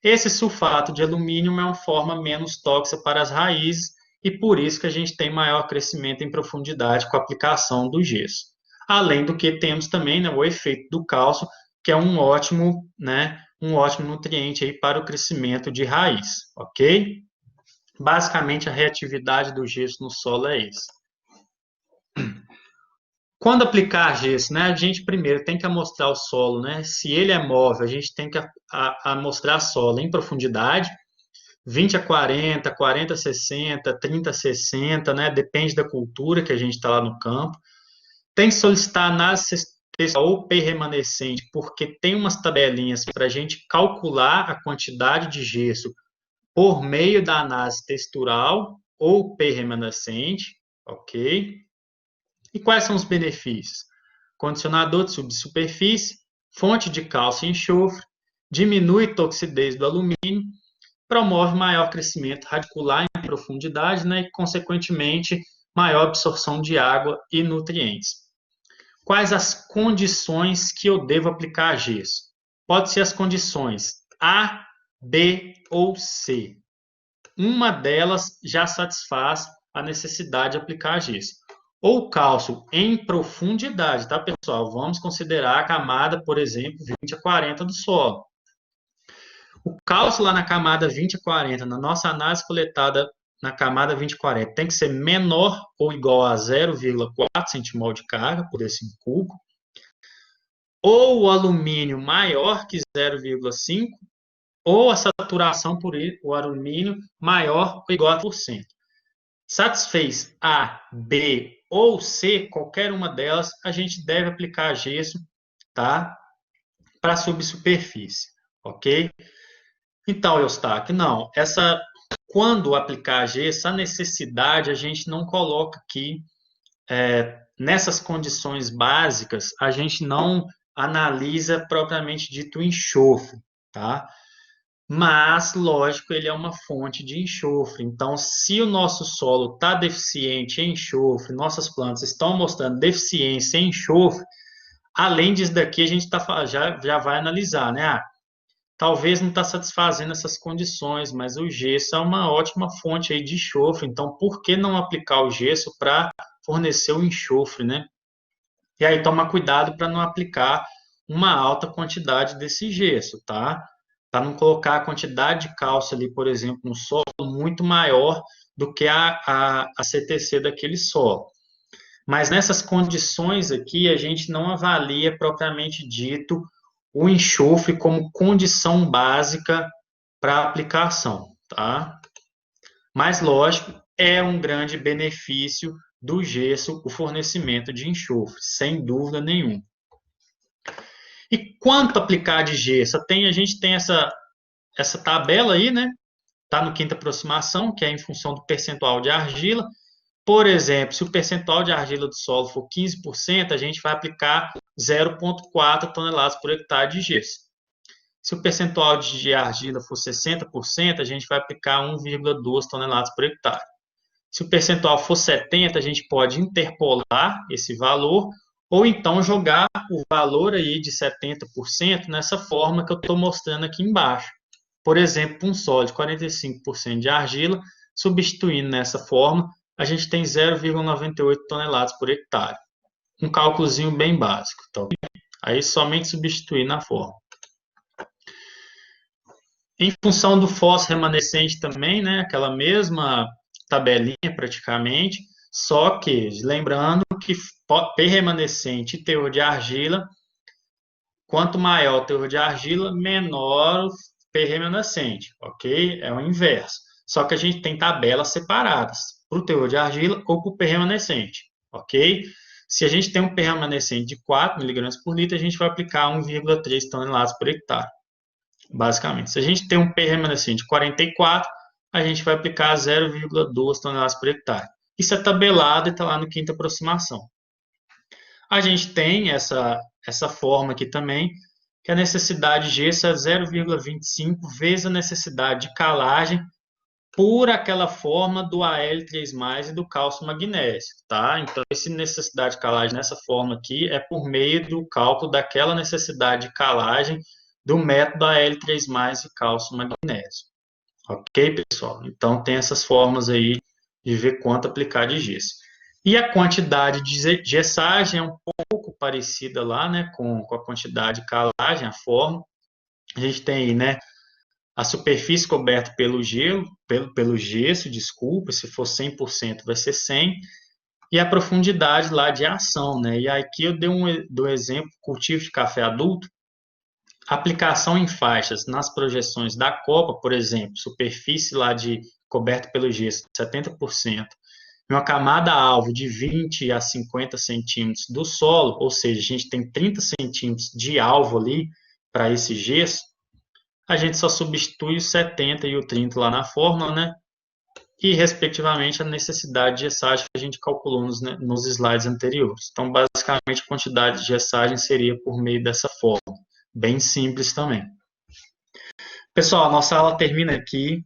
Esse sulfato de alumínio é uma forma menos tóxica para as raízes e por isso que a gente tem maior crescimento em profundidade com a aplicação do gesso. Além do que temos também, né, o efeito do cálcio, que é um ótimo nutriente aí para o crescimento de raiz, ok? Basicamente, a reatividade do gesso no solo é isso. Quando aplicar gesso, né, a gente primeiro tem que amostrar o solo, né? Se ele é móvel, a gente tem que amostrar solo em profundidade, 20 a 40, 40 a 60, 30 a 60, né? Depende da cultura que a gente está lá no campo. Tem que solicitar análise textual ou P remanescente, porque tem umas tabelinhas para a gente calcular a quantidade de gesso por meio da análise textural ou P remanescente, ok? E quais são os benefícios? Condicionador de subsuperfície, fonte de cálcio e enxofre, diminui a toxidez do alumínio, promove maior crescimento radicular em profundidade, né, e, consequentemente, maior absorção de água e nutrientes. Quais as condições que eu devo aplicar gesso? Pode ser as condições A, B ou C. Uma delas já satisfaz a necessidade de aplicar gesso. Ou cálcio em profundidade, tá, pessoal? Vamos considerar a camada, por exemplo, 20 a 40 do solo. O cálcio lá na camada 20 a 40, na nossa análise coletada na camada 2040 tem que ser menor ou igual a 0,4 centimol de carga por decímetro cúbico, ou o alumínio maior que 0,5, ou a saturação por o alumínio maior ou igual a 1%. Satisfez A, B ou C, qualquer uma delas, a gente deve aplicar gesso, tá? Para a subsuperfície, ok? Então, Eustáquio, não, quando aplicar gesso, a necessidade a gente não coloca aqui, nessas condições básicas, a gente não analisa propriamente dito o enxofre, tá? Mas, lógico, ele é uma fonte de enxofre. Então, se o nosso solo está deficiente em enxofre, nossas plantas estão mostrando deficiência em enxofre, além disso daqui, a gente já vai analisar, né? Talvez não está satisfazendo essas condições, mas o gesso é uma ótima fonte aí de enxofre. Então, por que não aplicar o gesso para fornecer o enxofre, né? E aí, toma cuidado para não aplicar uma alta quantidade desse gesso, tá? Para não colocar a quantidade de cálcio ali, por exemplo, no solo muito maior do que a CTC daquele solo. Mas nessas condições aqui, a gente não avalia propriamente dito o enxofre como condição básica para aplicação, tá? Mas, lógico, é um grande benefício do gesso o fornecimento de enxofre, sem dúvida nenhuma. E quanto aplicar de gesso? A gente tem essa tabela aí, né? Está no quinta aproximação, que é em função do percentual de argila. Por exemplo, se o percentual de argila do solo for 15%, a gente vai aplicar 0,4 toneladas por hectare de gesso. Se o percentual de argila for 60%, a gente vai aplicar 1,2 toneladas por hectare. Se o percentual for 70%, a gente pode interpolar esse valor ou então jogar o valor aí de 70% nessa forma que eu estou mostrando aqui embaixo. Por exemplo, um solo de 45% de argila, substituindo nessa forma, a gente tem 0,98 toneladas por hectare. Um cálculozinho bem básico. Então, aí somente substituir na forma. Em função do fósforo remanescente também, né, aquela mesma tabelinha praticamente, só que lembrando que P remanescente e teor de argila, quanto maior o teor de argila, menor o P remanescente, ok? É o inverso. Só que a gente tem tabelas separadas para o teor de argila ou para o P remanescente, ok? Se a gente tem um P remanescente de 4 mg por litro, a gente vai aplicar 1,3 toneladas por hectare, basicamente. Se a gente tem um P remanescente de 44, a gente vai aplicar 0,2 toneladas por hectare. Isso é tabelado e está lá no quinta aproximação. A gente tem essa forma aqui também, que a necessidade de gesso é 0,25 vezes a necessidade de calagem por aquela forma do Al3+ e do cálcio magnésio, tá? Então, essa necessidade de calagem nessa forma aqui é por meio do cálculo daquela necessidade de calagem do método Al3+ e cálcio magnésio. Ok, pessoal? Então, tem essas formas aí de ver quanto aplicar de gesso. E a quantidade de gessagem é um pouco parecida lá, né, com a quantidade de calagem, a forma. A gente tem aí, né, a superfície coberta pelo gelo, pelo gesso, desculpa, se for 100% vai ser 100, e a profundidade lá de ação, né? E aqui eu dei do exemplo cultivo de café adulto, aplicação em faixas nas projeções da copa, por exemplo, superfície lá de coberta pelo gesso 70%, e uma camada alvo de 20 a 50 centímetros do solo, ou seja, a gente tem 30 centímetros de alvo ali para esse gesso, a gente só substitui o 70 e o 30 lá na fórmula, né? E, respectivamente, a necessidade de gessagem que a gente calculou nos slides anteriores. Então, basicamente, a quantidade de gessagem seria por meio dessa fórmula. Bem simples também. Pessoal, a nossa aula termina aqui.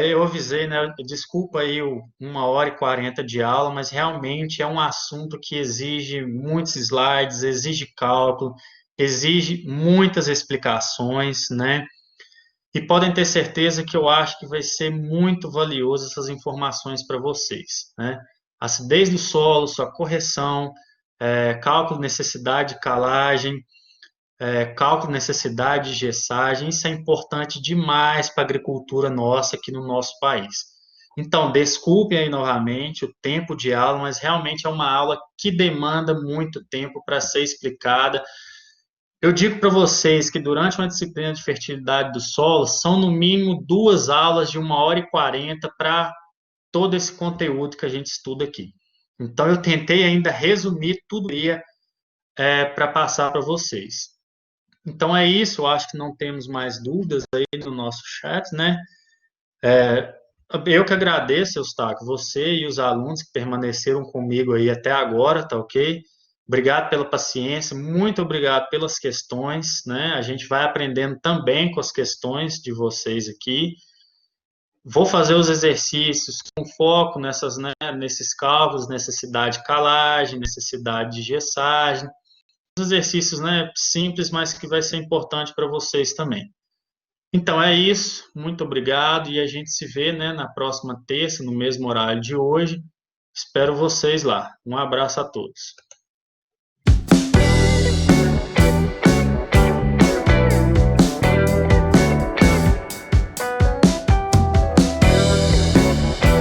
Eu avisei, né? Desculpa aí 1h40 de aula, mas realmente é um assunto que exige muitos slides, exige cálculo, exige muitas explicações, né? E podem ter certeza que eu acho que vai ser muito valioso essas informações para vocês, né? Acidez do solo, sua correção, cálculo de necessidade de calagem, cálculo de necessidade de gessagem, isso é importante demais para a agricultura nossa aqui no nosso país. Então, desculpem aí novamente o tempo de aula, mas realmente é uma aula que demanda muito tempo para ser explicada. Eu digo para vocês que durante uma disciplina de fertilidade do solo, são no mínimo 2 aulas de 1h40 para todo esse conteúdo que a gente estuda aqui. Então, eu tentei ainda resumir tudo isso para passar para vocês. Então, é isso. Eu acho que não temos mais dúvidas aí no nosso chat, né? Eu que agradeço, Eustáquio, você e os alunos que permaneceram comigo aí até agora, tá ok? Obrigado pela paciência, muito obrigado pelas questões, né? A gente vai aprendendo também com as questões de vocês aqui. Vou fazer os exercícios com foco nessas, né, nesses cálculos, necessidade de calagem, necessidade de gessagem, os exercícios, né, simples, mas que vai ser importante para vocês também. Então é isso, muito obrigado e a gente se vê, né, na próxima terça, no mesmo horário de hoje. Espero vocês lá. Um abraço a todos.